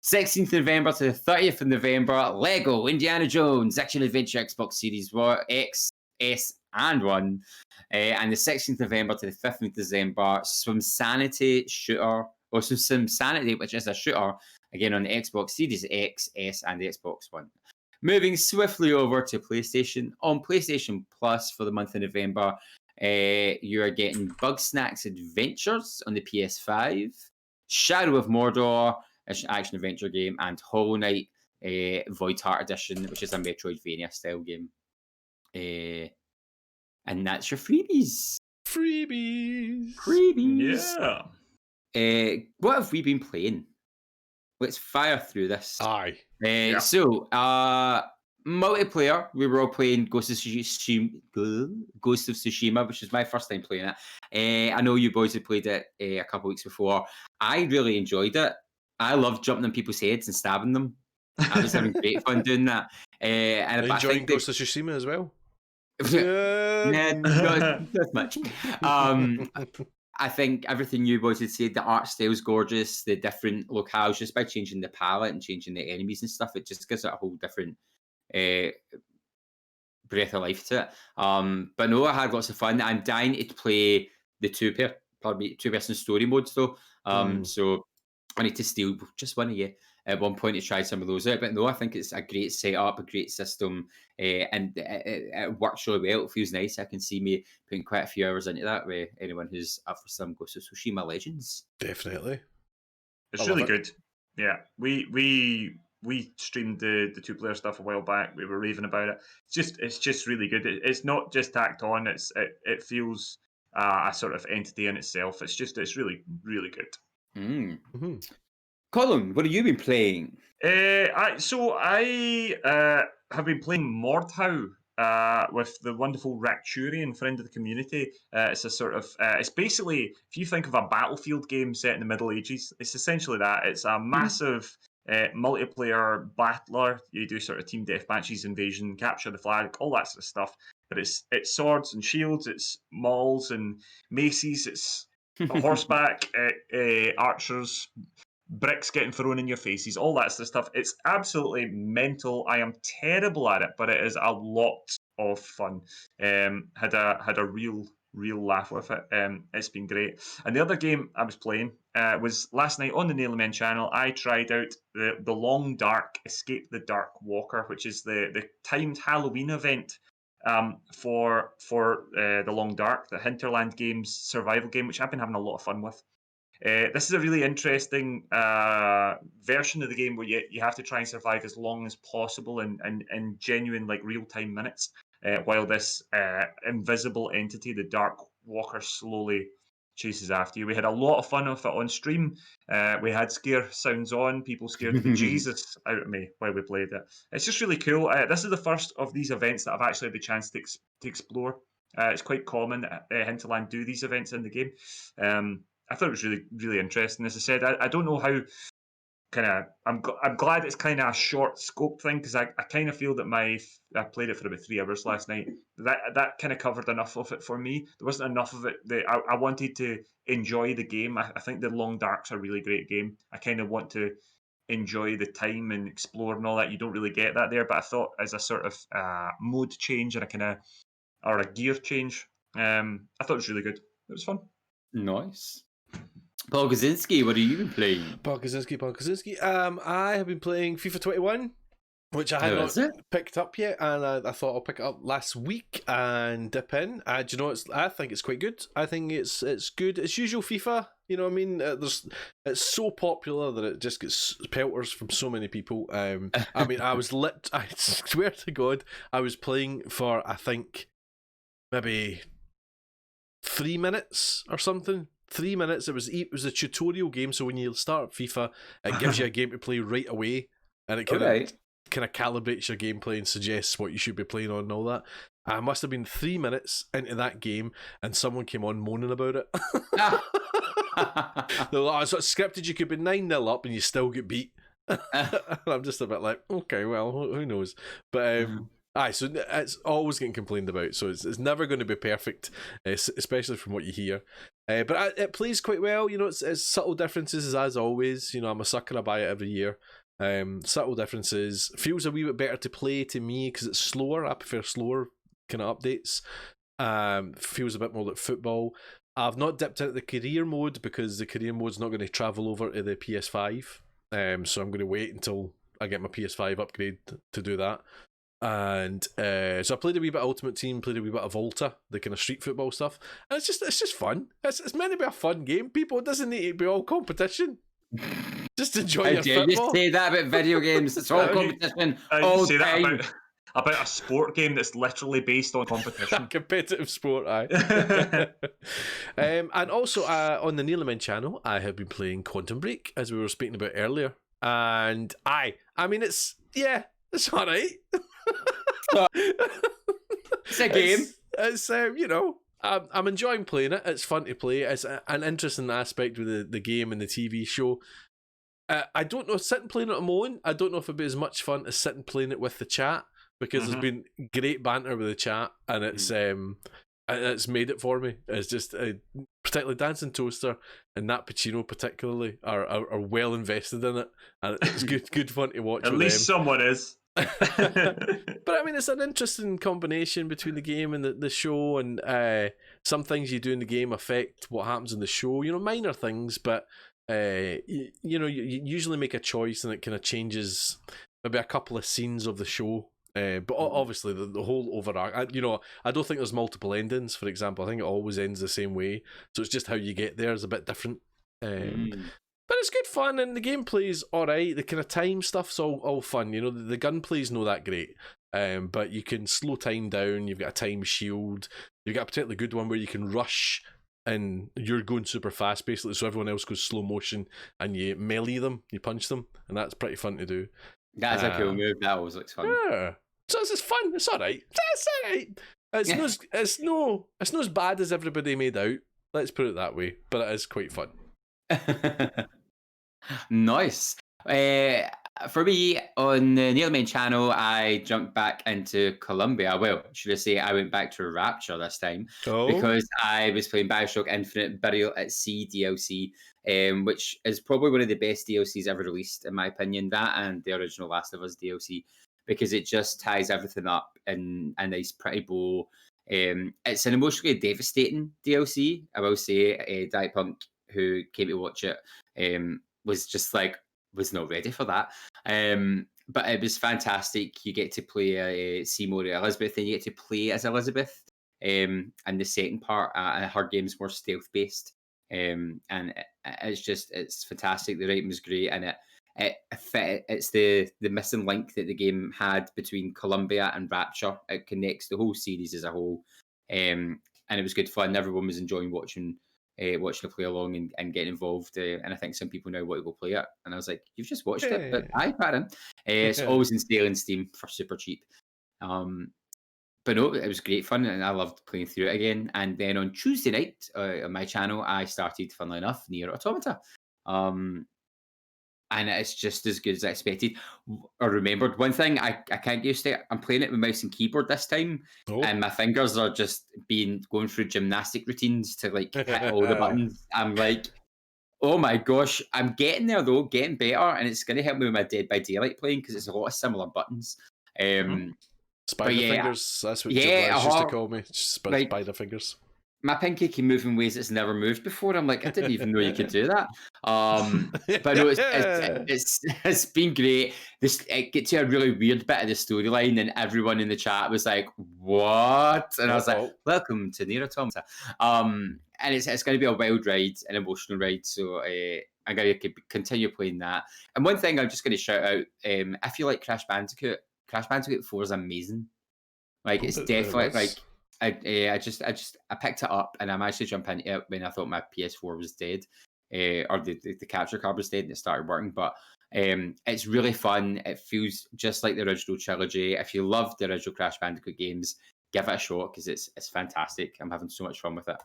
16th of November to the 30th of November, Lego Indiana Jones Action Adventure Xbox Series X, S, and One. And the 16th of November to the 15th of December, Swimsanity Swimsanity, which is a shooter, again on the Xbox Series X, S, and the Xbox One. Moving swiftly over to PlayStation. On PlayStation Plus for the month of November, you are getting Bugsnax Adventures on the PS5, Shadow of Mordor, action adventure game, and Hollow Knight Void Heart Edition, which is a Metroidvania style game. And that's your freebies. Yeah. What have we been playing? Let's fire through this. Aye. So, multiplayer, we were all playing Ghost of Tsushima, which is my first time playing it. I know you boys had played it a couple weeks before. I really enjoyed it. I loved jumping on people's heads and stabbing them. I was having great fun doing that. And enjoying Ghost of Tsushima as well? Not much. I think everything you boys had said, the art style's gorgeous, the different locales, just by changing the palette and changing the enemies and stuff, it just gives it a whole different breath of life to it. But no, I had lots of fun. I'm dying to play the two-person story modes though. So I need to steal just one of you at one point to try some of those out. But no, I think it's a great setup, a great system, and it works really well. It feels nice. I can see me putting quite a few hours into that with anyone who's up for some Ghost of Tsushima Legends. Definitely. It's really good. Yeah. We streamed the 2-player stuff a while back. We were raving about it. It's just really good. It's not just tacked on. It feels a sort of entity in itself. It's really, really good. Mm-hmm. Colin, what have you been playing? I have been playing Mordhau with the wonderful Racturian, friend of the community. It's a sort of it's basically, if you think of a Battlefield game set in the Middle Ages, it's essentially that. It's a massive multiplayer battler. You do sort of team deathmatches, invasion, capture the flag, all that sort of stuff. But it's swords and shields, it's mauls and maces, it's horseback, archers, bricks getting thrown in your faces, all that sort of stuff. It's absolutely mental. I am terrible at it, but it is a lot of fun. Had a real laugh with it. It's been great. And the other game I was playing was last night on the Nearly Men channel. I tried out the Long Dark Escape the Dark Walker, which is the timed Halloween event for the Long Dark, the Hinterland Games survival game, which I've been having a lot of fun with. This is a really interesting version of the game where you have to try and survive as long as possible in genuine, like, real-time minutes, while this invisible entity, the Dark Walker, slowly chases after you. We had a lot of fun with it on stream. We had scare sounds on. People scared the Jesus out of me while we played it. It's just really cool. This is the first of these events that I've actually had the chance to explore. It's quite common that Hinterland do these events in the game. I thought it was really, really interesting. As I said, I don't know how I'm glad it's kind of a short scope thing, because I kind of feel that I played it for about 3 hours last night. That kind of covered enough of it for me. There wasn't enough of it that I wanted to enjoy the game. I think the Long Dark's a really great game. I kind of want to enjoy the time and explore and all that. You don't really get that there, but I thought as a sort of mode change and or a gear change, I thought it was really good. It was fun. Nice. Paul Kaczynski, what have you been playing? Paul Kaczynski. I have been playing FIFA 21, which I had not picked up yet, and I thought I'll pick it up last week and dip in. Do you know, I think it's quite good. I think it's good. It's usual FIFA. You know what I mean? It's so popular that it just gets pelters from so many people. I mean, I swear to God, I was playing for, I think, maybe 3 minutes or something. 3 minutes. It was a tutorial game, so when you start FIFA, it gives you a game to play right away, and it kind of calibrates your gameplay and suggests what you should be playing on and all that. I must have been 3 minutes into that game, and someone came on moaning about it. They're like, "It's scripted. You could be 9-0 up and you still get beat." I'm just a bit like, okay, well, who knows? But so it's always getting complained about, so it's never going to be perfect, especially from what you hear. But it plays quite well. You know, it's subtle differences as always. You know, I'm a sucker. I buy it every year. Subtle differences. Feels a wee bit better to play to me because it's slower. I prefer slower kind of updates. Feels a bit more like football. I've not dipped into the career mode because the career mode's not going to travel over to the PS5. So I'm going to wait until I get my PS5 upgrade to do that. And so I played a wee bit of Ultimate Team, played a wee bit of Volta, the kind of street football stuff, and it's just fun. It's meant to be a fun game. People, it doesn't need to be all competition. Just enjoy your football. You say that about video games. It's all competition. You say that about a sport game that's literally based on competition. Competitive sport, aye. And also on the Nearly Men channel, I have been playing Quantum Break, as we were speaking about earlier, and I mean, it's alright. It's a game. It's you know, I'm enjoying playing it. It's fun to play. It's an interesting aspect with the game and the TV show. I don't know, sitting playing it on my own, I don't know if it'd be as much fun as sitting playing it with the chat, because there's been great banter with the chat, and it's made it for me. It's just particularly Dancing Toaster and Nat Pacino particularly are well invested in it, and it's good fun to watch. At least someone is. But I mean, it's an interesting combination between the game and the show, and some things you do in the game affect what happens in the show. You know, minor things, but you usually make a choice and it kind of changes maybe a couple of scenes of the show. But obviously the whole overarch, I don't think there's multiple endings, for example. I think it always ends the same way, so it's just how you get there is a bit different. But it's good fun, and the gameplay's alright. The kind of time stuff's all fun. You know, the gunplay's not that great, but you can slow time down. You've got a time shield. You've got a particularly good one where you can rush, and you're going super fast, basically, so everyone else goes slow motion, and you melee them, you punch them, and that's pretty fun to do. That's a cool move. That always looks fun. Yeah. So it's fun. It's alright. It's alright. It's not as bad as everybody made out. Let's put it that way. But it is quite fun. Nice. For me, on the Neil Main channel, I jumped back into Columbia. Well, should I say I went back to Rapture this time because I was playing Bioshock Infinite Burial at Sea DLC, which is probably one of the best DLCs ever released, in my opinion. That and the original Last of Us DLC, because it just ties everything up in a nice, pretty bow. It's an emotionally devastating DLC, I will say. Diet Punk, who came to watch it, was just like, was not ready for that. But it was fantastic. You get to play Seymour Elizabeth, and you get to play as Elizabeth. And the second part, her game's more stealth based. And it's fantastic. The writing was great, and it's the missing link that the game had between Columbia and Rapture. It connects the whole series as a whole. And it was good fun. Everyone was enjoying watching the play along and getting involved. And I think some people now want to go play it. And I was like, you've just watched it, but aye, pardon. It's always in sale on Steam for super cheap. But no, it was great fun, and I loved playing through it again. And then on Tuesday night on my channel, I started, funnily enough, Nier Automata. And it's just as good as I expected. I remembered one thing I can't get used to. I'm playing it with mouse and keyboard this time, and my fingers are just going through gymnastic routines to like hit all the buttons. I'm like, oh my gosh, I'm getting there though, getting better, and it's going to help me with my Dead by Daylight playing because it's a lot of similar buttons. Spider fingers, that's what Jablash used to call me. Spider fingers. My pinky can move in ways it's never moved before. I'm like, I didn't even know you could do that. But no, it's been great. It gets to a really weird bit of the storyline, and everyone in the chat was like, "What?" And I was like, "Welcome to Nier Automata." And it's going to be a wild ride, an emotional ride. So I'm going to continue playing that. And one thing I'm just going to shout out: if you like Crash Bandicoot 4 is amazing. Like it's definitely like. I picked it up and I managed to jump into it when I thought my PS4 was dead, or the capture card was dead and it started working. But it's really fun. It feels just like the original trilogy. If you love the original Crash Bandicoot games, give it a shot because it's fantastic. I'm having so much fun with it.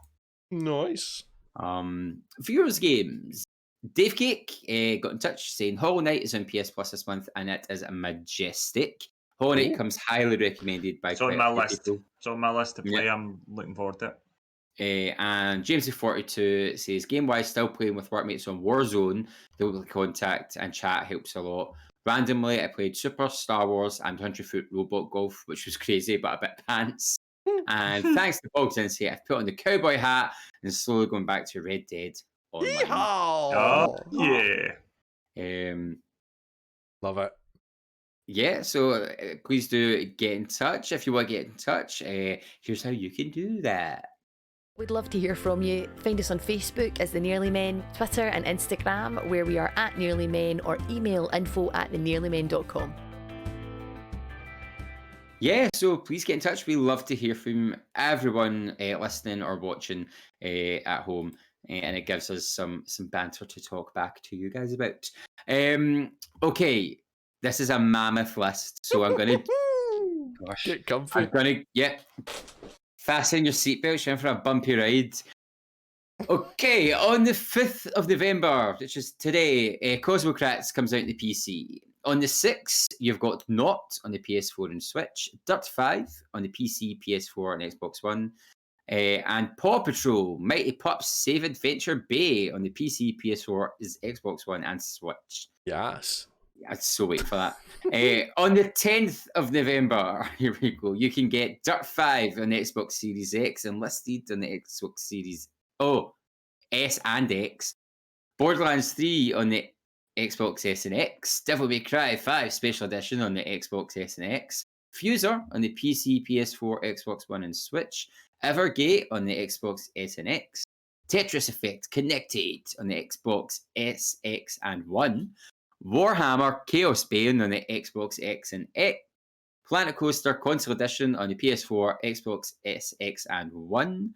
Nice. Viewers games. Dave Cake got in touch saying Hollow Knight is on PS Plus this month and it is majestic. Hollow Knight comes highly recommended by. It's on my list. It's on my list to play. I'm looking forward to it. And James42 says, game-wise, still playing with workmates on Warzone. The weekly contact and chat helps a lot. Randomly, I played Super Star Wars and 100-foot robot golf, which was crazy, but a bit pants. And thanks to Bog Sensei, I've put on the cowboy hat and slowly going back to Red Dead Online. Oh, yeah. Love it. Yeah, so please do get in touch. If you want to get in touch, here's how you can do that. We'd love to hear from you. Find us on Facebook as The Nearly Men, Twitter and Instagram, where we are at Nearly Men, or email info@thenearlymen.com. Yeah, so please get in touch. We love to hear from everyone listening or watching at home, and it gives us some banter to talk back to you guys about. Okay. This is a mammoth list, so I'm going to... Get comfy. Fasten your seatbelts, you're in for a bumpy ride. Okay, on the 5th of November, which is today, Cosmocrats comes out on the PC. On the 6th, you've got Not on the PS4 and Switch, Dirt 5 on the PC, PS4 and Xbox One, and Paw Patrol, Mighty Pups Save Adventure Bay on the PC, PS4, Xbox One and Switch. Yes. I'm so waiting for that. On the 10th of November, here we go, you can get Dirt 5 on the Xbox Series X and listed on the Xbox Series S and X, Borderlands 3 on the Xbox S and X, Devil May Cry 5 Special Edition on the Xbox S and X, Fuser on the PC, PS4, Xbox One and Switch, Evergate on the Xbox S and X, Tetris Effect Connected on the Xbox S, X and One, Warhammer Chaos Bane on the Xbox X and X, Planet Coaster Console Edition on the PS4, Xbox S, X and One,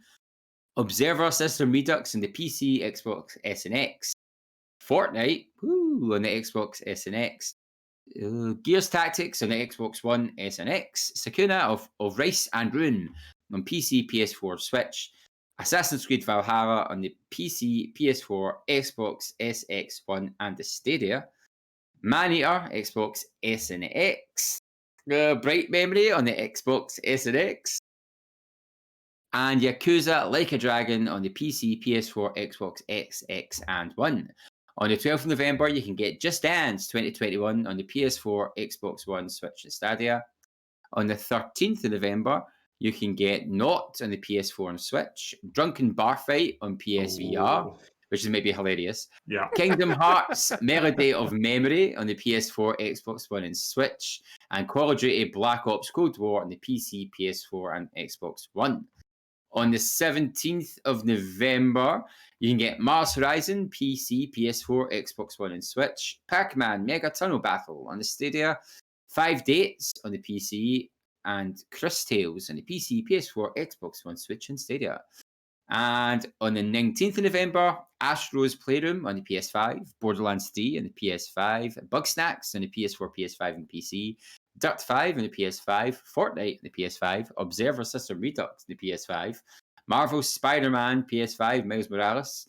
Observer System Redux on the PC, Xbox S and X, Fortnite on the Xbox S and X, Gears Tactics on the Xbox One, S and X, Sakuna of Rice and Ruin on PC, PS4, Switch, Assassin's Creed Valhalla on the PC, PS4, Xbox S, X, One and the Stadia, Maneater, Xbox S and X. Bright Memory on the Xbox S and X. And Yakuza Like a Dragon on the PC, PS4, Xbox X, X, and One. On the 12th of November, you can get Just Dance 2021 on the PS4, Xbox One, Switch, and Stadia. On the 13th of November, you can get Not on the PS4 and Switch, Drunken Bar Fight on PSVR, which is maybe hilarious. Yeah. Kingdom Hearts Melody of Memory on the PS4, Xbox One, and Switch, and Call of Duty Black Ops Cold War on the PC, PS4, and Xbox One. On the 17th of November, you can get Mars Horizon, PC, PS4, Xbox One, and Switch, Pac-Man Mega Tunnel Battle on the Stadia, 5 Dates on the PC, and Crust Tales on the PC, PS4, Xbox One, Switch, and Stadia. And on the 19th of November, Astro's Playroom on the PS5, Borderlands 3 on the PS5, Bugsnax on the PS4, PS5, and PC, Dirt 5 on the PS5, Fortnite on the PS5, Observer System Redux on the PS5, Marvel Spider-Man PS5, Miles Morales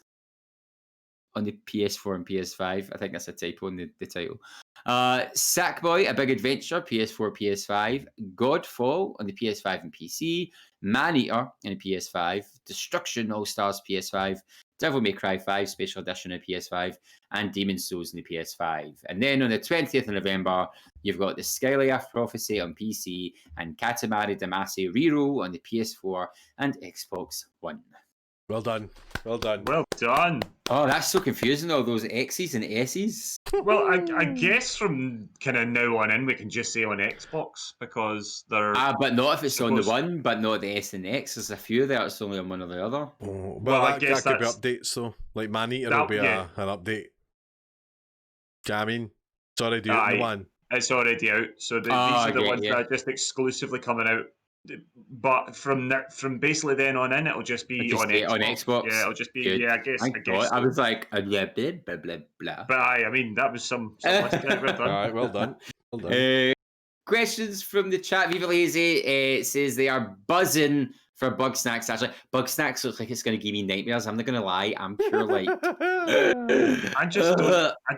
on the PS4 and PS5. I think that's a typo in the title. Sackboy, A Big Adventure, PS4, PS5, Godfall on the PS5 and PC, Maneater on the PS5, Destruction All-Stars PS5, Devil May Cry 5 Special Edition on PS5, and Demon's Souls on the PS5. And then on the 20th of November, you've got the Skylight Prophecy on PC and Katamari Damacy Reroll on the PS4 and Xbox One. Well done. Well done. Well done. Oh, that's so confusing, all those X's and S's. Well, I guess from kind of now on in, we can just say on Xbox because they're. But not if it's on the Suppose- one, but not the S and X. There's a few there, it's only on one or the other. Oh, Well, I that, guess that could be that's- updates, though. Like Maneater That- will be yeah. an update. Do you know what I mean? It's already out in Aye. the one. It's already out, so these are the okay, ones yeah. that are just exclusively coming out. But from basically then on in, it'll just be Just on be Xbox. on Xbox. Yeah, it'll just be. Good. Yeah, I guess. Thank I guess. God. I so. was like, blah, blah, blah, blah, blah. But I mean, that was some list there. Well All done. right, well done. Well done. Questions from the chat. Viva Lazy says they are buzzing for Bugsnax. Actually, Bugsnax looks like it's going to give me nightmares. I'm not going to lie. I'm pure like. I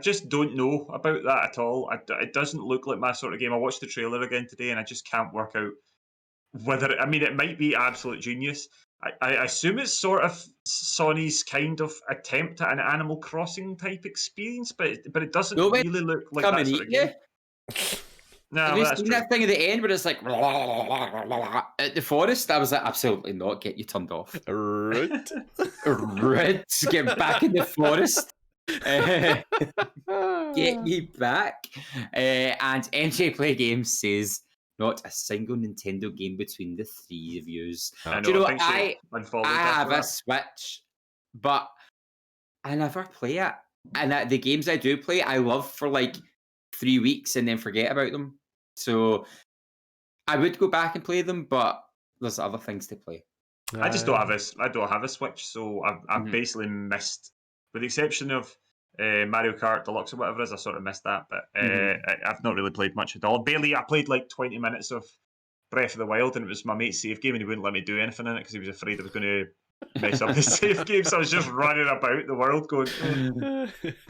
just don't know about that at all. It doesn't look like my sort of game. I watched the trailer again today, and I just can't work out whether. I mean, it might be absolute genius. I assume it's sort of Sony's kind of attempt at an Animal Crossing type experience, but it doesn't No, wait, really look like Come that and sort eat of you. game. No, Have well, you that's seen true. that thing at the end where it's like at the forest? I was like, absolutely not. Get you turned off. Right. Right. Get back in the forest. Get me back. And NJ Play Games says, not a single Nintendo game between the three of yous. I Do you know think I she unfollowed I after have a that. Switch, but I never play it. And the games I do play, I love for like 3 weeks and then forget about them. So I would go back and play them, but there's other things to play. I just don't have I don't have a Switch, so I've Mhm. basically missed, with the exception of Mario Kart Deluxe or whatever it is. I sort of missed that, but I've not really played much at all. Barely, I played like 20 minutes of Breath of the Wild, and it was my mate's save game, and he wouldn't let me do anything in it because he was afraid I was going to mess up his save game. So I was just running about the world going.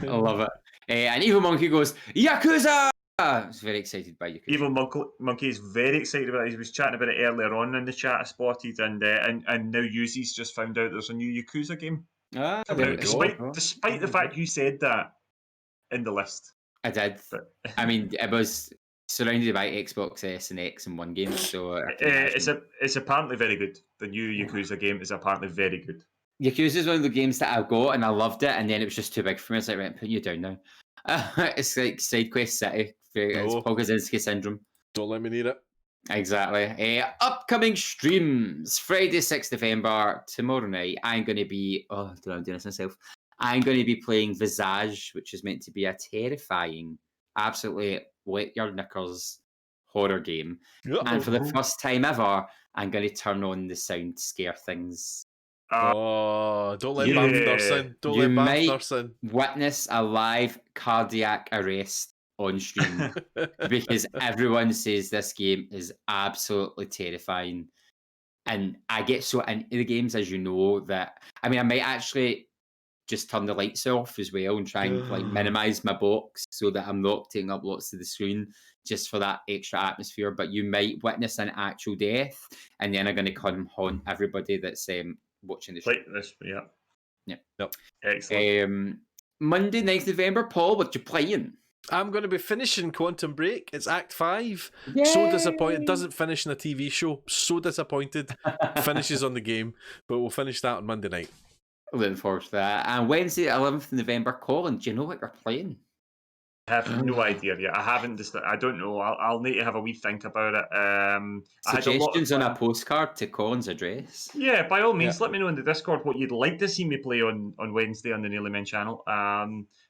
I love it. And Evil Monkey goes, Yakuza! I was very excited by Yakuza. Evil Monkey is very excited about it. He was chatting about it earlier on in the chat. I spotted, and now Yuzi's just found out there's a new Yakuza game. Ah, coming there out, we go. despite the fact you said that in the list. I did. But I mean, it was surrounded by Xbox S and X in one game, so I can imagine. it's apparently very good. The new Yakuza game is apparently very good. Yakuza is one of the games that I got and I loved it, and then it was just too big for me. I was like, right, put you down now. It's like Side Quest City. It's No. Pogozinski syndrome. Don't let me need it. Exactly. Upcoming streams. Friday, 6th November, tomorrow night, I'm going to be... Oh, I'm doing this myself. I'm going to be playing Visage, which is meant to be a terrifying, absolutely wet your knickers horror game. And for the first time ever, I'm going to turn on the sound scare things. Oh, don't let Yeah. Bam nurse in. Don't You let Bam might- nurse in. Witness a live cardiac arrest on stream. Because everyone says this game is absolutely terrifying. And I get so into the games, as you know, that I mean, I might actually just turn the lights off as well and try and like minimize my box so that I'm not taking up lots of the screen just for that extra atmosphere. But you might witness an actual death, and then I'm going to come haunt everybody that's watching the show. Like this, yeah. Yep. Excellent. Monday, 9th November, Paul, what you playing? I'm going to be finishing Quantum Break. It's Act 5. So disappointed. Doesn't finish in a TV show. So disappointed. Finishes on the game. But we'll finish that on Monday night. Looking forward to that. And Wednesday, 11th November, Colin, do you know what you're playing? I have no idea yet. I haven't. I don't know. I'll need to have a wee think about it. Suggestions on a postcard to Colin's address. Yeah, by all means, let me know in the Discord what you'd like to see me play on Wednesday on the Nearly Men channel.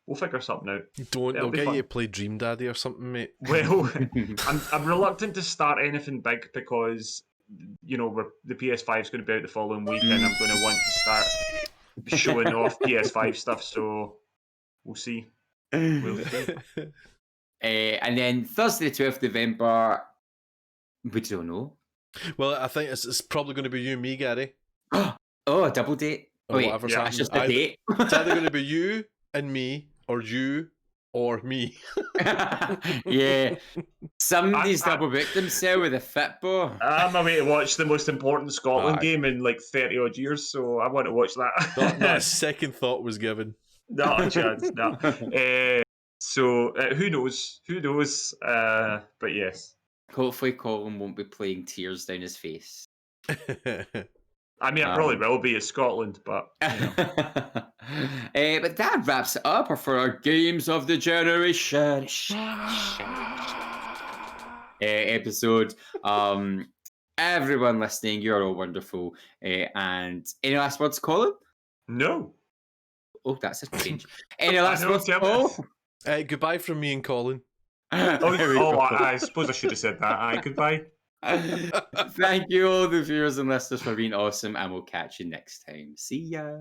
We'll figure something out. They'll get you to play Dream Daddy or something, mate. Well, I'm reluctant to start anything big because the PS5 is going to be out the following week, and I'm going to want to start showing off PS5 stuff. So we'll see. We'll see. And then Thursday, the 12th November, we don't know. Well, I think it's probably going to be you and me, Gary. Oh, a double date. Or whatever's happening. It's just a date. It's either going to be you and me, or you or me. Yeah. Somebody's double booked themselves with a football. I'm away to watch the most important Scotland game in like 30 odd years, so I want to watch that. Not a second thought was given. Not a chance, no. So who knows? Who knows? But yes. Hopefully Colin won't be playing tears down his face. I mean, I probably will be in Scotland, but but that wraps it up for our Games of the Generation episode. Everyone listening, you're all wonderful. And any last words, Colin? No. Oh, that's a change. Any last words, Paul? Goodbye from me and Colin. I suppose I should have said that. Goodbye. Thank you all the viewers and listeners for being awesome, and we'll catch you next time. See ya.